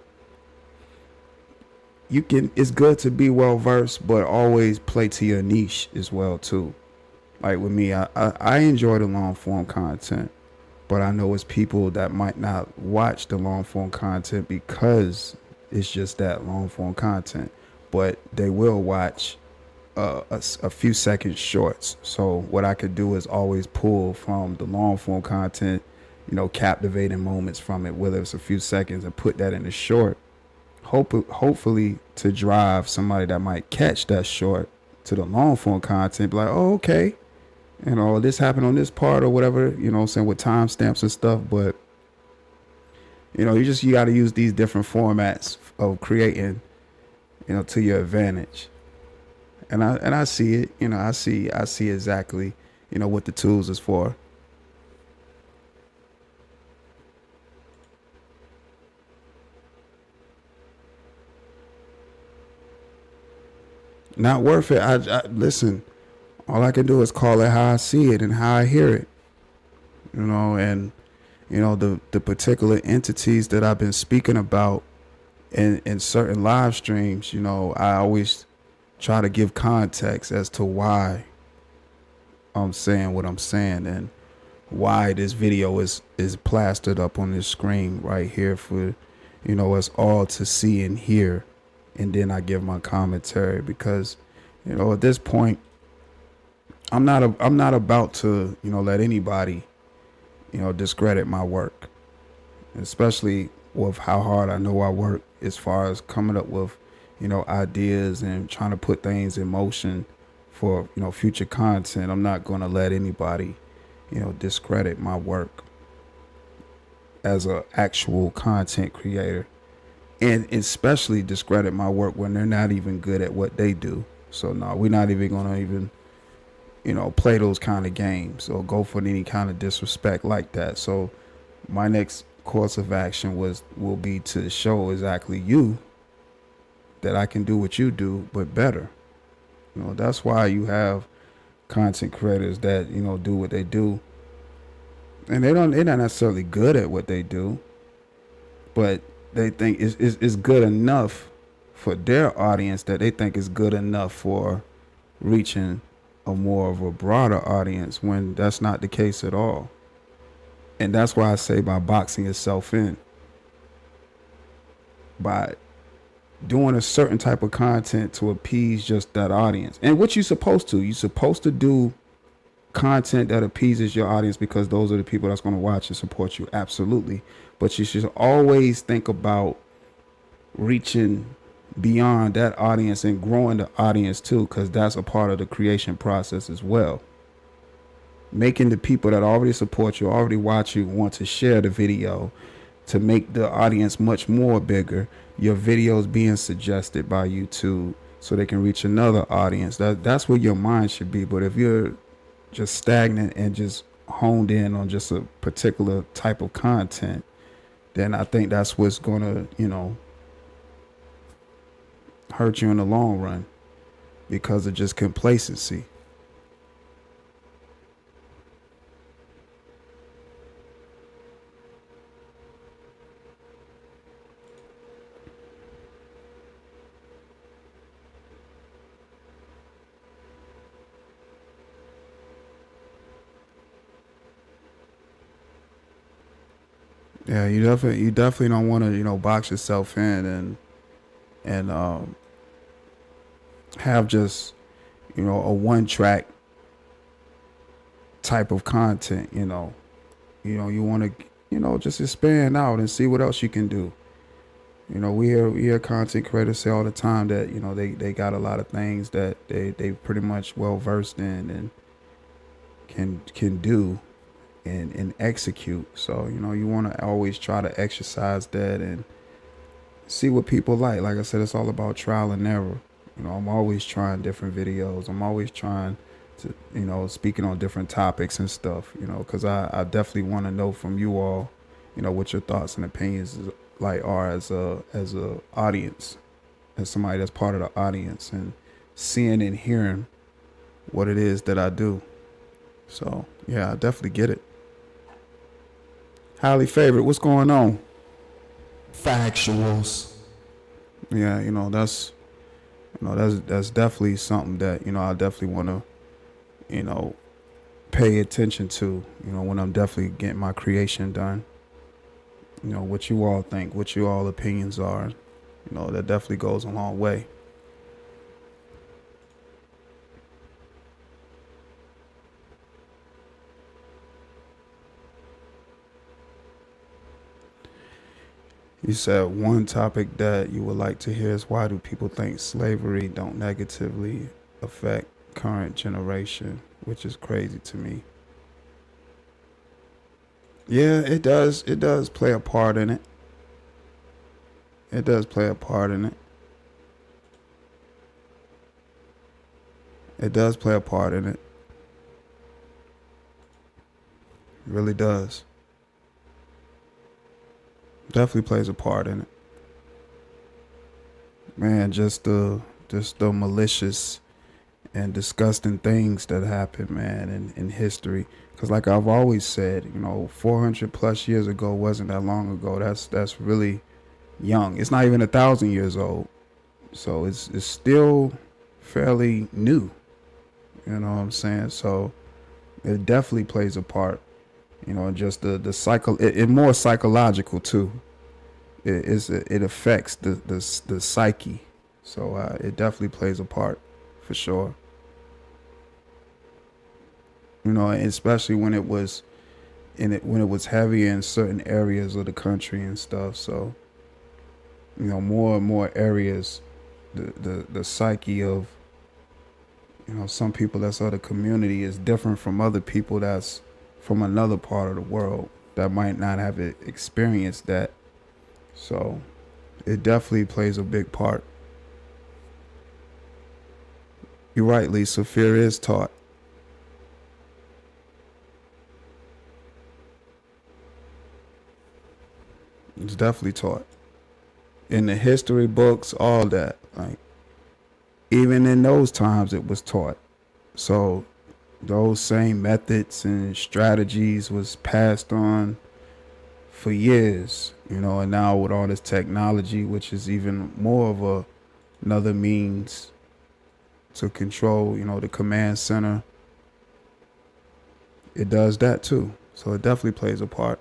it's good to be well versed, but always play to your niche as well too. Like with me, I enjoy the long form content. But I know it's people that might not watch the long form content because it's just that long form content, but they will watch a few second shorts. So what I could do is always pull from the long form content, captivating moments from it, whether it's a few seconds, and put that in the short. Hopefully to drive somebody that might catch that short to the long form content, be like, oh, okay. This happened on this part or whatever, with timestamps and stuff. But, you got to use these different formats of creating, to your advantage. And I see it, I see exactly, what the tools is for. Not worth it. I listen. All I can do is call it how I see it and how I hear it, and, the particular entities that I've been speaking about in certain live streams, I always try to give context as to why I'm saying what I'm saying, and why this video is plastered up on this screen right here for, us all to see and hear. And then I give my commentary, because, at this point, I'm not about to, let anybody, discredit my work, especially with how hard I know I work as far as coming up with, ideas and trying to put things in motion for, you know, future content, I'm not going to let anybody, you know, discredit my work as a actual content creator, and especially discredit my work when they're not even good at what they do. So no, we're not even going to even, you know, play those kind of games or go for any kind of disrespect like that. So my next course of action will be to show exactly you that I can do what you do, but better. You know, that's why you have content creators that, you know, do what they do, and they're not necessarily good at what they do, but they think it's good enough for their audience that they think is good enough for reaching a more of a broader audience, when that's not the case at all. And that's why I say, by boxing yourself in, by doing a certain type of content to appease just that audience. And what you're supposed to do content that appeases your audience, because those are the people that's going to watch and support you. Absolutely. But you should always think about reaching beyond that audience and growing the audience too, because that's a part of the creation process as well. Making the people that already support you, already watch you, want to share the video, to make the audience much more bigger. Your videos being suggested by YouTube so they can reach another audience. That's where your mind should be. But if you're just stagnant and just honed in on just a particular type of content, then I think that's what's going to, you know, hurt you in the long run, because of just complacency. Yeah, you definitely don't want to, you know, box yourself in and have just, you know, a one track type of content. You know, you want to, you know, just expand out and see what else you can do. You know, we hear content creators say all the time that, you know, they got a lot of things that they pretty much well versed in and can do and execute. So, you know, you want to always try to exercise that and see what people like. Like I said, it's all about trial and error. You know, I'm always trying different videos. I'm always trying to, you know, speaking on different topics and stuff, you know, because I definitely want to know from you all, you know, what your thoughts and opinions are as a audience, as somebody that's part of the audience, and seeing and hearing what it is that I do. So yeah, I definitely get it. Highly Favorite, what's going on? Factuals. Yeah, you know, that's definitely something that, you know, I definitely want to, you know, pay attention to, you know, when I'm definitely getting my creation done. You know, what you all think, what your all opinions are, you know, that definitely goes a long way. You said one topic that you would like to hear is, why do people think slavery don't negatively affect current generation, which is crazy to me. Yeah, it does. It does play a part in it. It does play a part in it. It does play a part in it. It really does. Definitely plays a part in it. Man, just the malicious and disgusting things that happen, man, in history. Because like I've always said, 400 plus years ago wasn't that long ago. That's really young. It's not even 1,000 years old. So it's still fairly new. You know what I'm saying? So it definitely plays a part. Just the cycle. It more psychological too. It affects the psyche. So it definitely plays a part for sure. Especially when it was heavy in certain areas of the country and stuff. So more and more areas, the psyche of You know, some people that's of the community is different from other people that's from another part of the world that might not have experienced that. So it definitely plays a big part. You're right, Lisa. Fear is taught. It's definitely taught. In the history books, all that. Like, even in those times, it was taught. So those same methods and strategies was passed on for years, you know, and now with all this technology, which is even more of another means to control, you know, the command center, it does that too. So it definitely plays a part.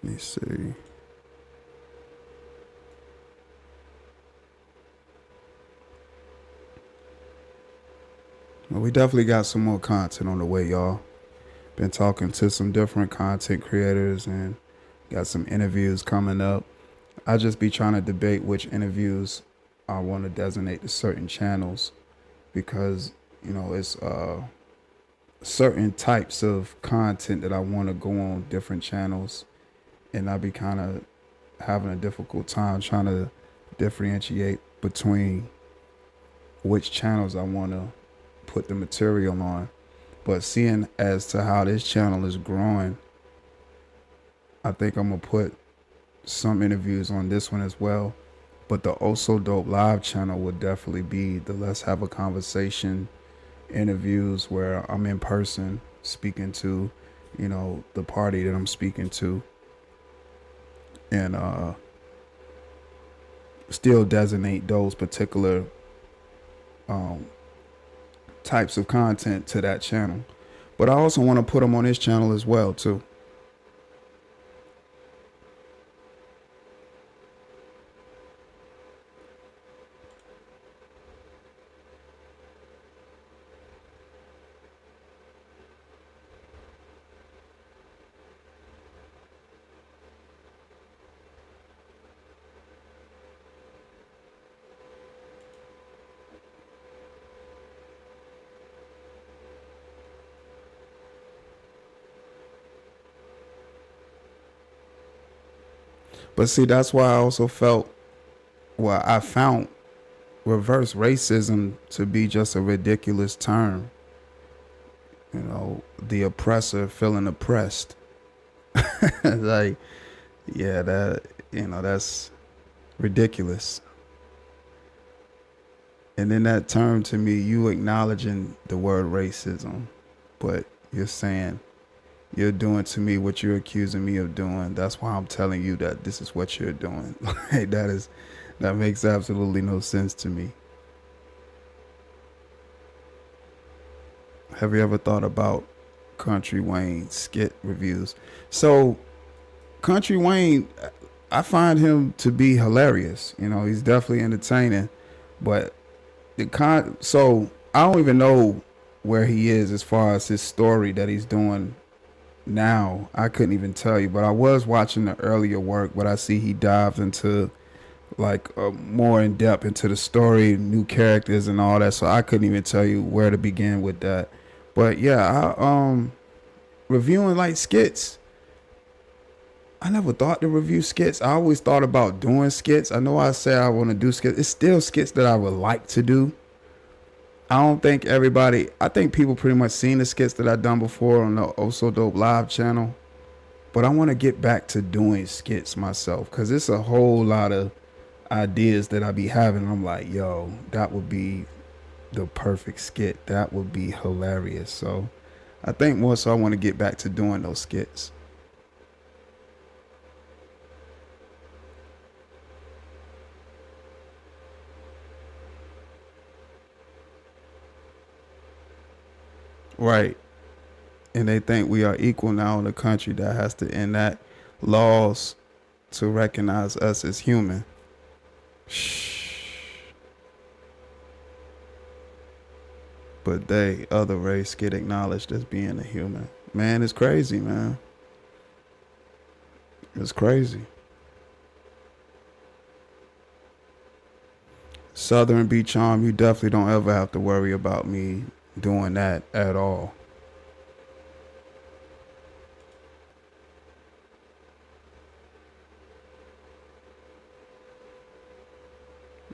Let me see. Well, we definitely got some more content on the way, y'all. Been talking to some different content creators and got some interviews coming up. I just be trying to debate which interviews I want to designate to certain channels because, you know, it's certain types of content that I want to go on different channels. And I be kind of having a difficult time trying to differentiate between which channels I want to put the material on. But seeing as to how this channel is growing, I think I'm going to put some interviews on this one as well. But the Oh So Dope Live channel would definitely be the Let's Have a Conversation interviews where I'm in person speaking to, you know, the party that I'm speaking to. And still designate those particular types of content to that channel. But I also want to put them on this channel as well too. But see, that's why I also felt, well, I found reverse racism to be just a ridiculous term. You know, the oppressor feeling oppressed. Like, yeah, that, you know, that's ridiculous. And in that term, to me, you acknowledging the word racism, but you're saying, you're doing to me what you're accusing me of doing. That's why I'm telling you that this is what you're doing. Like, that makes absolutely no sense to me. Have you ever thought about Country Wayne skit reviews? So Country Wayne, I find him to be hilarious. You know, he's definitely entertaining, but so I don't even know where he is as far as his story that he's doing now. I couldn't even tell you, but I was watching the earlier work, but I see he dived into like more in depth into the story, new characters and all that, so I couldn't even tell you where to begin with that. But yeah, I reviewing like skits, I never thought to review skits. I always thought about doing skits. I know I say I want to do skits. It's still skits that I would like to do. I don't think I think people pretty much seen the skits that I've done before on the Oh So Dope Live channel. But I want to get back to doing skits myself because it's a whole lot of ideas that I be having. I'm like, yo, that would be the perfect skit. That would be hilarious. So I think more so I want to get back to doing those skits. Right. And they think we are equal now in the country that has to enact laws to recognize us as human. Shh. but they, other race, get acknowledged as being a human. Man, it's crazy, man. It's crazy. Southern Beach Charm, you definitely don't ever have to worry about me doing that at all.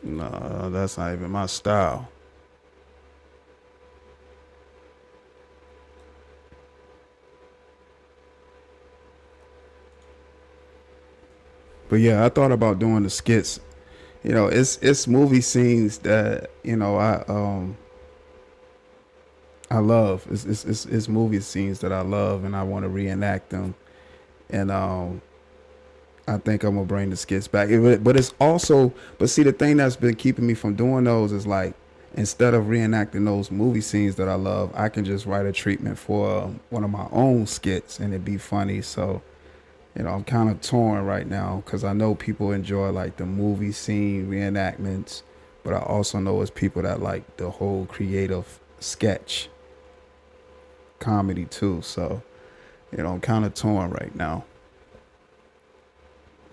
No, that's not even my style. But yeah, I thought about doing the skits. You know, it's movie scenes that, you know, I love. It's movie scenes that I love, and I want to reenact them. And I think I'm gonna bring the skits back. But it's also, but see, the thing that's been keeping me from doing those is like, instead of reenacting those movie scenes that I love, I can just write a treatment for one of my own skits and it'd be funny. So, you know, I'm kind of torn right now because I know people enjoy like the movie scene reenactments, but I also know it's people that like the whole creative sketch comedy too. So, you know, I'm kind of torn right now.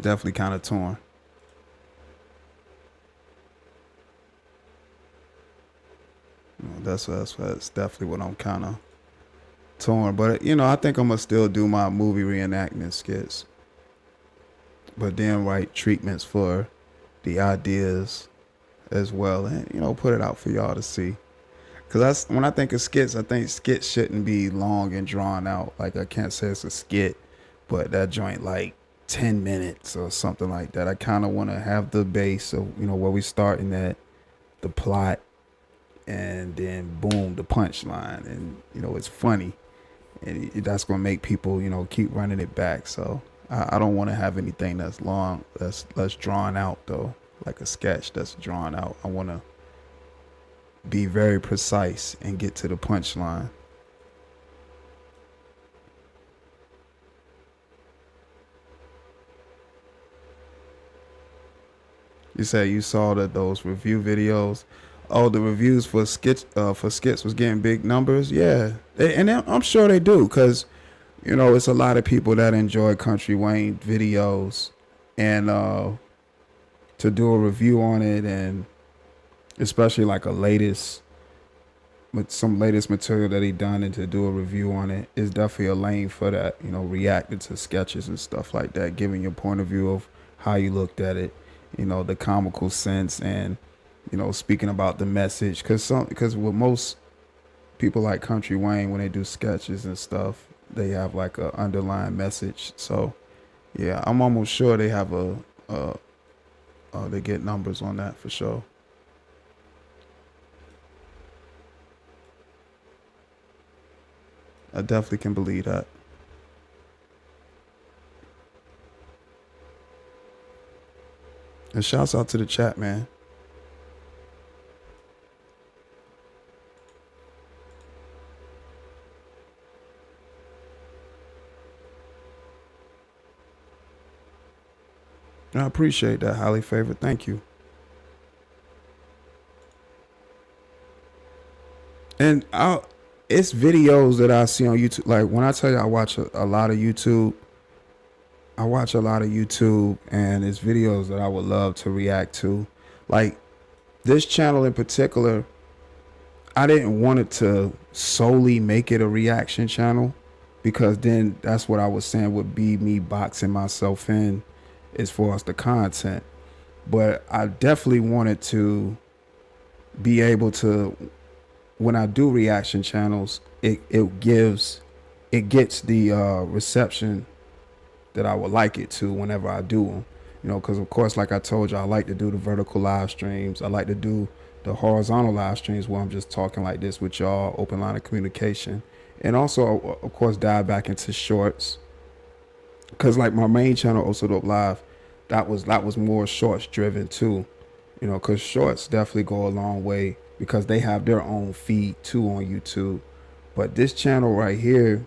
Definitely kind of torn. You know, that's definitely what I'm kind of torn. But, you know, I think I'm going to still do my movie reenactment skits. But then write treatments for the ideas as well. And, you know, put it out for y'all to see. Because when I think of skits, I think skits shouldn't be long and drawn out. Like, I can't say it's a skit, but that joint like 10 minutes or something like that. I kind of want to have the base of, you know, where we starting at, the plot, and then boom, the punchline. And, you know, it's funny. And that's going to make people, you know, keep running it back. So I don't want to have anything that's long, that's drawn out, though, like a sketch that's drawn out. I want to be very precise and get to the punchline. You said you saw that those review videos. Oh, the reviews for skits was getting big numbers. Yeah, and I'm sure they do, because, you know, it's a lot of people that enjoy Country Wayne videos, and to do a review on it, and especially like some latest material that he done, and to do a review on it is definitely a lane for that. You know, reacting to sketches and stuff like that, giving your point of view of how you looked at it. You know, the comical sense, and, you know, speaking about the message, because with most people like Country Wayne, when they do sketches and stuff, they have like a underlying message. So yeah, I'm almost sure they have they get numbers on that for sure. I definitely can believe that. And shouts out to the chat, man. I appreciate that, highly favored. Thank you. And it's videos that I see on YouTube. Like, when I tell you I watch a lot of YouTube, and it's videos that I would love to react to. Like, this channel in particular, I didn't want it to solely make it a reaction channel, because then that's what I was saying would be me boxing myself in as far as the content. But I definitely wanted to be able to, when I do reaction channels, it gets the reception that I would like it to whenever I do them. You know, because of course, like I told you, I like to do the vertical live streams. I like to do the horizontal live streams where I'm just talking like this with y'all, open line of communication. And also, of course, dive back into shorts. Because like my main channel, Also Dope Live, that was more shorts driven too. You know, because shorts definitely go a long way, because they have their own feed too on YouTube. But this channel right here,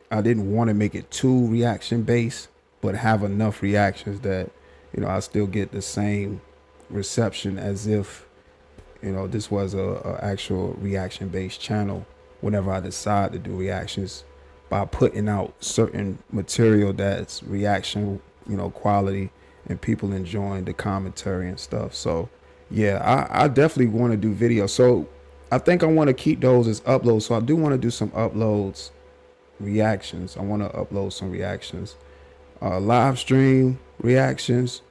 I didn't want to make it too reaction based, but have enough reactions that, you know, I still get the same reception as if, this was a actual reaction based channel. Whenever I decide to do reactions, by putting out certain material that's reaction, quality, and people enjoying the commentary and stuff. So yeah, I definitely want to do videos. So I think I want to keep those as uploads. So I do want to do some uploads, reactions. I want to upload some reactions, live stream reactions.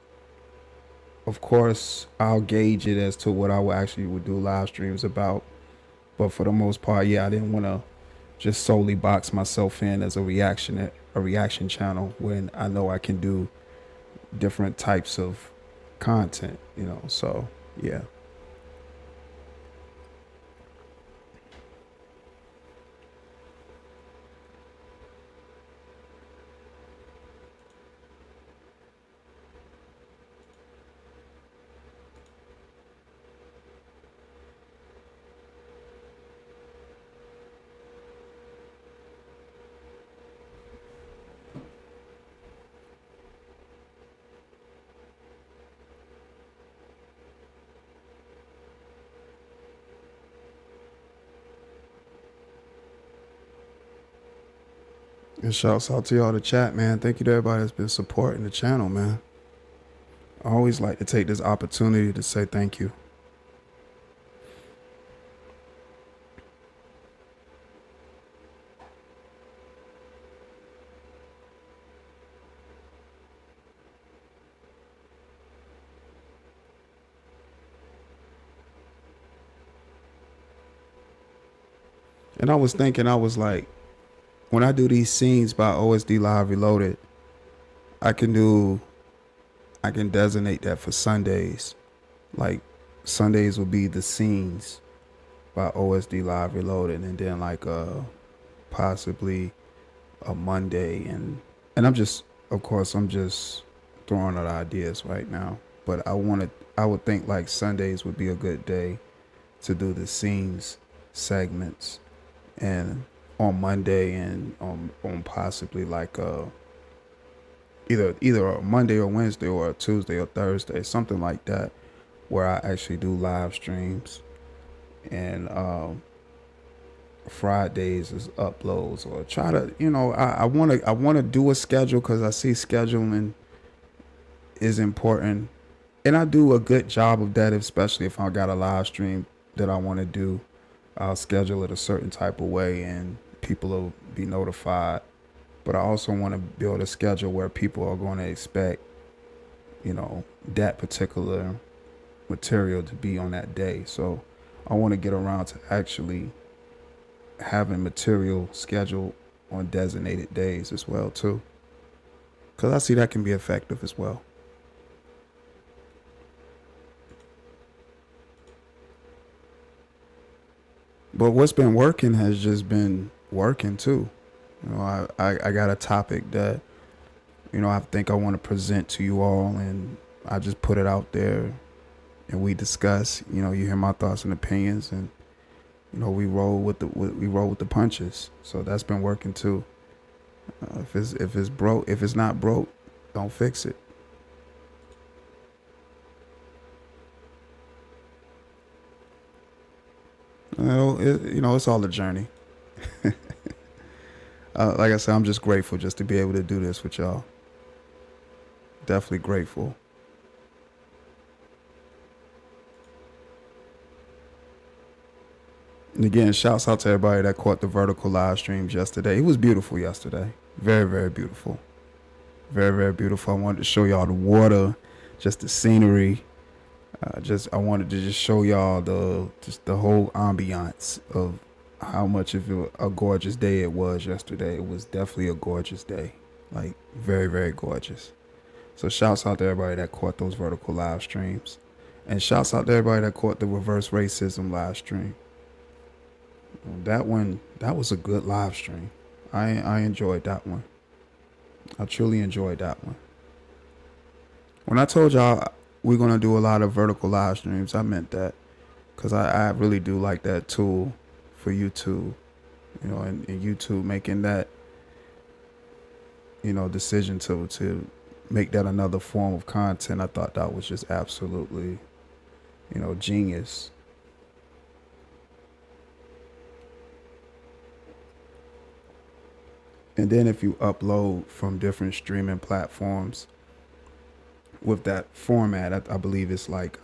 Of course, I'll gauge it as to what I would do live streams about. But for the most part, yeah, I didn't want to just solely box myself in as a reaction channel when I know I can do different types of content, So yeah. And shouts out to y'all in the chat, man. Thank you to everybody that's been supporting the channel, man. I always like to take this opportunity to say thank you. And I was thinking, I was like, when I do these scenes by OSD Live Reloaded, I can designate that for Sundays. Like Sundays will be the scenes by OSD Live Reloaded, and then like possibly a Monday, and I'm just, of course, I'm just throwing out ideas right now. But I would think like Sundays would be a good day to do the scenes segments, and on Monday and on possibly like either a Monday or Wednesday or a Tuesday or Thursday, something like that, where I actually do live streams, and Fridays is uploads, or try to, I want to do a schedule, because I see scheduling is important, and I do a good job of that, especially if I got a live stream that I want to do. I'll schedule it a certain type of way and people will be notified. But I also want to build a schedule where people are going to expect, that particular material to be on that day. So I want to get around to actually having material scheduled on designated days as well too, because I see that can be effective as well. But what's been working has just been working too. I got a topic that, I think I want to present to you all, and I just put it out there and we discuss. You hear my thoughts and opinions, and we roll with the punches. So that's been working too. If it's not broke, don't fix it. It's all a journey. Like I said, I'm just grateful just to be able to do this with y'all. Definitely grateful. And again, shouts out to everybody that caught the vertical live streams yesterday. It was beautiful yesterday. Very, very beautiful. Very, very beautiful. I wanted to show y'all the water, just the scenery. I wanted to just show y'all the whole ambiance of how much of a gorgeous day it was yesterday. It was definitely a gorgeous day, like very, very gorgeous. So shouts out to everybody that caught those vertical live streams, and shouts out to everybody that caught the reverse racism live stream. That was a good live stream. I enjoyed that one. I truly enjoyed that one. When I told y'all we're going to do a lot of vertical live streams, I meant that, because I really do like that tool for YouTube, and YouTube making that, decision to make that another form of content. I thought that was just absolutely, genius. And then if you upload from different streaming platforms with that format, I believe it's like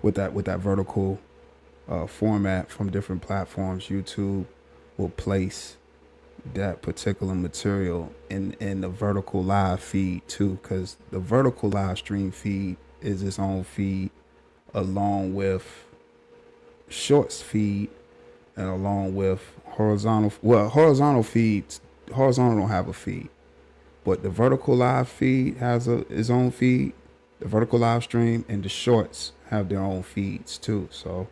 with that vertical format from different platforms, YouTube will place that particular material in the vertical live feed too, because the vertical live stream feed is its own feed along with shorts feed and along with horizontal don't have a feed, but the vertical live feed has its own feed. The vertical live stream and the shorts have their own feeds too. So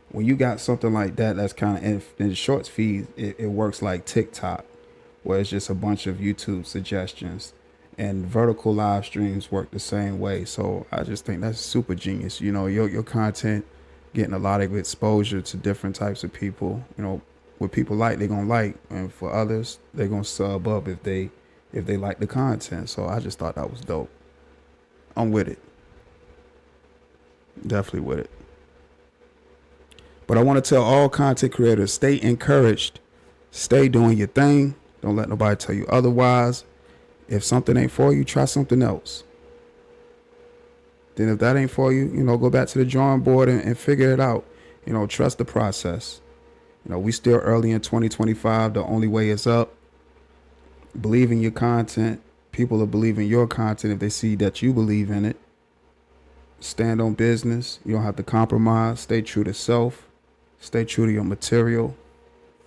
when you got something like that, that's kind of in the shorts feed, it works like TikTok, where it's just a bunch of YouTube suggestions, and vertical live streams work the same way. So I just think that's super genius. You know, your content getting a lot of exposure to different types of people. You know, what people like, they're gonna like, and for others, they're gonna sub up if they like the content. So I just thought that was dope. I'm with it. Definitely with it. But I want to tell all content creators, stay encouraged. Stay doing your thing. Don't let nobody tell you otherwise. If something ain't for you, try something else. Then if that ain't for you, you know, go back to the drawing board and figure it out. You know, trust the process. You know, we still early in 2025. The only way is up. Believe in your content. People will believe in your content if they see that you believe in it. Stand on business. You don't have to compromise. Stay true to self. Stay true to your material.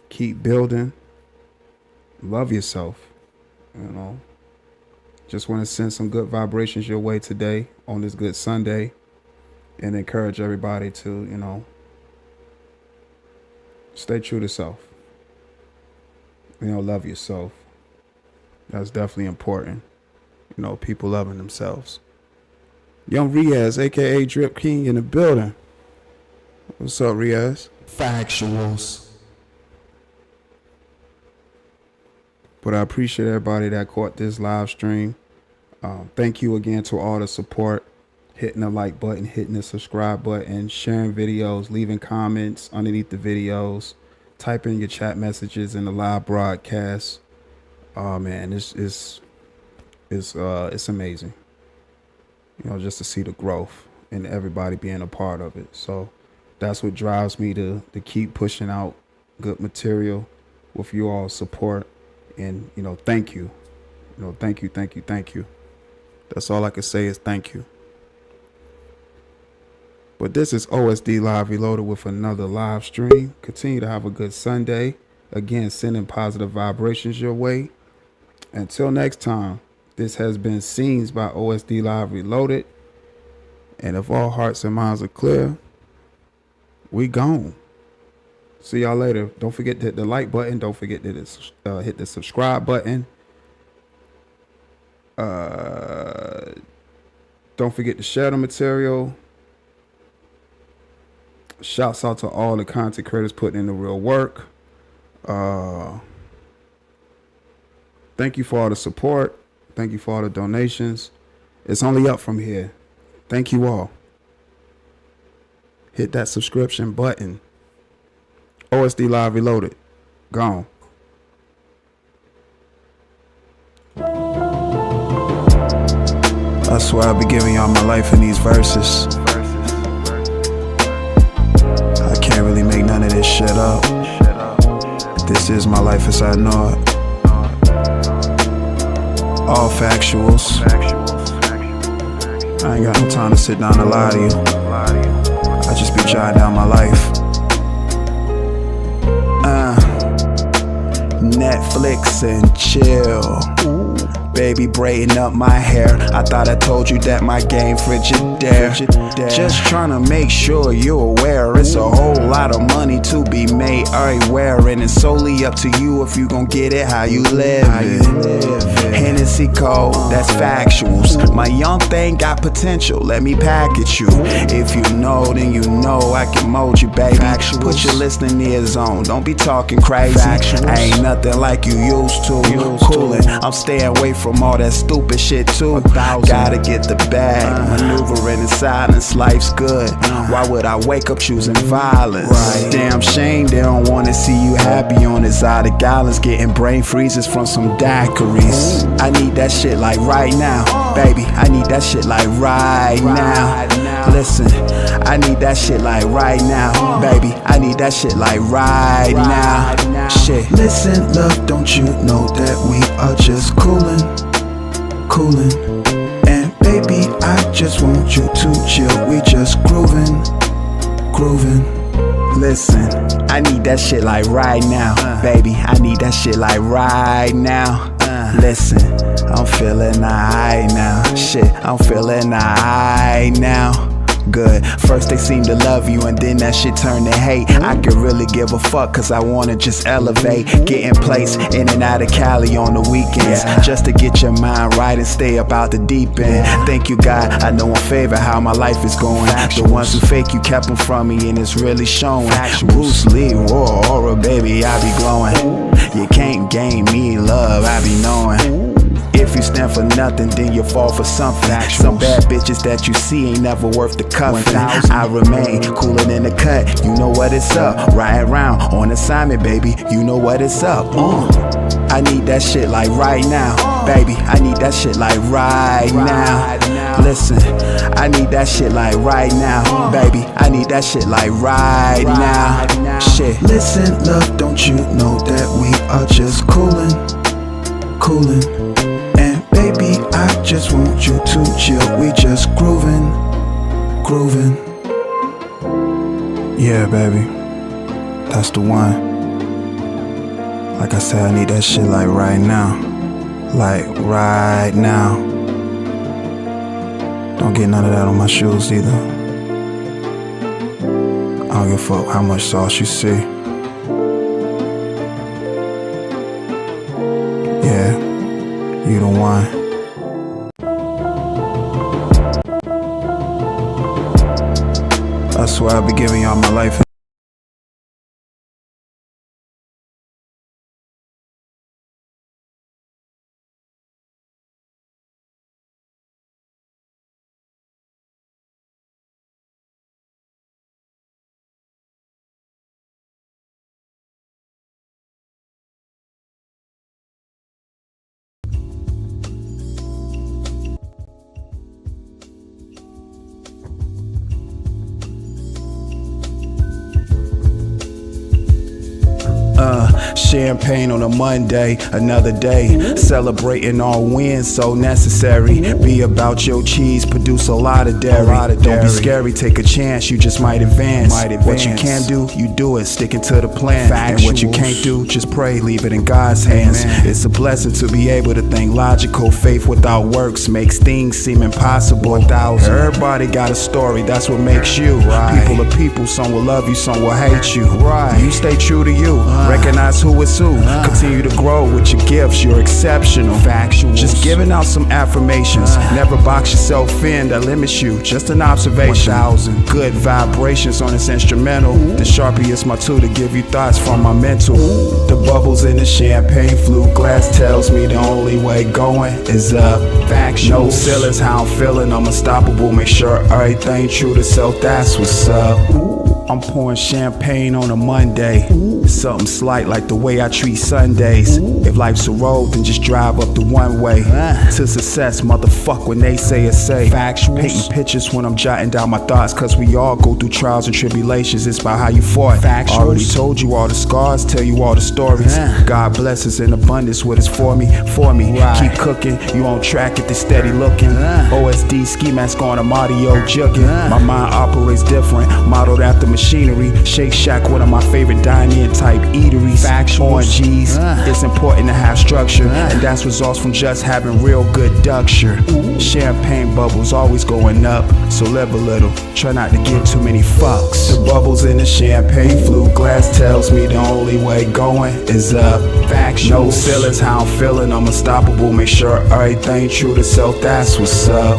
Keep building. Love yourself. You know. Just want to send some good vibrations your way today on this good Sunday, and encourage everybody to, you know, stay true to self. You know, love yourself. That's definitely important. You know, people loving themselves. Young Riaz, aka Drip King, in the building. What's up, Riaz? Factuals. But I appreciate everybody that caught this live stream. Thank you again to all the support. Hitting the like button, hitting the subscribe button, sharing videos, leaving comments underneath the videos, typing your chat messages in the live broadcast. Oh man, it's amazing. You know, just to see the growth and everybody being a part of it. So that's what drives me to keep pushing out good material with you all support. And, you know, thank you. You know, thank you. That's all I can say is thank you. But this is OSD Live Reloaded with another live stream. Continue to have a good Sunday. Again, sending positive vibrations your way. Until next time, this has been Scenes by OSD Live Reloaded. And if all hearts and minds are clear, we gone. See y'all later. Don't forget to hit the like button. Don't forget to hit the subscribe button. Don't forget to share the material. Shouts out to all the content creators putting in the real work. Thank you for all the support. Thank you for all the donations. It's only up from here. Thank you all. Hit that subscription button. OSD Live Reloaded. Gone. I swear I'll be giving y'all my life in these verses. I can't really make none of this shit up. This is my life as I know it. All factuals. I ain't got no time to sit down and lie to you. I just be jotting down my life. Netflix and chill. Baby braiding up my hair. I thought I told you that my game Frigidaire. Just trying to make sure you're aware. It's a whole lot of money to be made everywhere, and it's solely up to you if you gon' get it how you live it. Hennessy Code, that's factuals. My young thing got potential, let me package you. If you know, then you know I can mold you, baby. Put your listening ears on, don't be talking crazy. I ain't nothing like you used to. Coolin', I'm staying away from all that stupid shit too. Gotta get the bag, maneuvering in silence, life's good. Why would I wake up choosing violence? balance. Damn shame they don't wanna see you happy on exotic islands, getting brain freezes from some daiquiris. I need that shit like right now, baby. I need that shit like right now. Listen, I need that shit like right now, baby. I need that shit like right now. Shit. Listen, love, don't you know that we are just coolin'? And baby, I just want you to chill. We just groovin'. Listen, I need that shit like right now, baby. I need that shit like right now. Listen, I'm feeling alright now. Shit, I'm feeling alright now. Good. First they seem to love you and then that shit turn to hate. I could really give a fuck cause I wanna just elevate. Get in place in and out of Cali on the weekends, just to get your mind right and stay up out the deep end. Thank you God, I know in favor how my life is going. The ones who fake you kept them from me and it's really showing. Bruce Lee, raw aura, baby, I be glowing. You can't gain me love, I be knowing. If you stand for nothing, then you fall for something. Some bad bitches that you see ain't never worth the cuffing. I remain cooler than the cut, you know what it's up. Riding around on assignment, baby, you know what it's up. I need that shit like right now, baby. I need that shit like right now. Listen, I need that shit like right now, baby. I need that shit like right now. Shit. Listen, love, don't you know that we are just coolin'? And baby, I just want you to chill. We just groovin'. Yeah, baby, that's the one. Like I said, I need that shit like right now. Like right now. Don't get none of that on my shoes either. I don't give a fuck how much sauce you see. Yeah, you the one. I swear I'll be giving y'all my life. Champagne on a Monday, another day, celebrating all wins, so necessary. Be about your cheese, produce a lot of dairy. Don't be scary, take a chance, you just might advance. What you can do, you do it, sticking to the plan. And what you can't do, just pray, leave it in God's hands. It's a blessing to be able to think logical. Faith without works makes things seem impossible. Everybody got a story, that's what makes you. People are people, some will love you, some will hate you. You stay true to you, recognize who is who. Continue to grow with your gifts, you're exceptional. Just giving out some affirmations. Never box yourself in, that limits you. Just an observation. 1,000 good vibrations on this instrumental. The Sharpie is my tool to give you thoughts from my mental. The bubbles in the champagne flute glass tells me the only way going is up. No ceilings, how I'm feeling, I'm unstoppable. Make sure everything true to self, that's what's up. I'm pouring champagne on a Monday. Something slight like the way I treat Sundays. If life's a road, then just drive up the one way to success, motherfuck when they say it's safe. Painting pictures when I'm jotting down my thoughts, cause we all go through trials and tribulations. It's about how you fought. Already told you all the scars, tell you all the stories. God bless us in abundance, what is for me. Keep cooking, you on track if they steady looking. OSD ski mask on, I'm audio jugging. My mind operates different, modeled after machinery. Shake Shack, one of my favorite dine-in type eateries. ONGs, it's important to have structure, and that's results from just having real good ducture. Champagne bubbles always going up, so live a little, try not to give too many fucks. The bubbles in the champagne flute glass tells me the only way going is up. No ceilings, how I'm feeling, I'm unstoppable. Make sure everything true to self, that's what's up.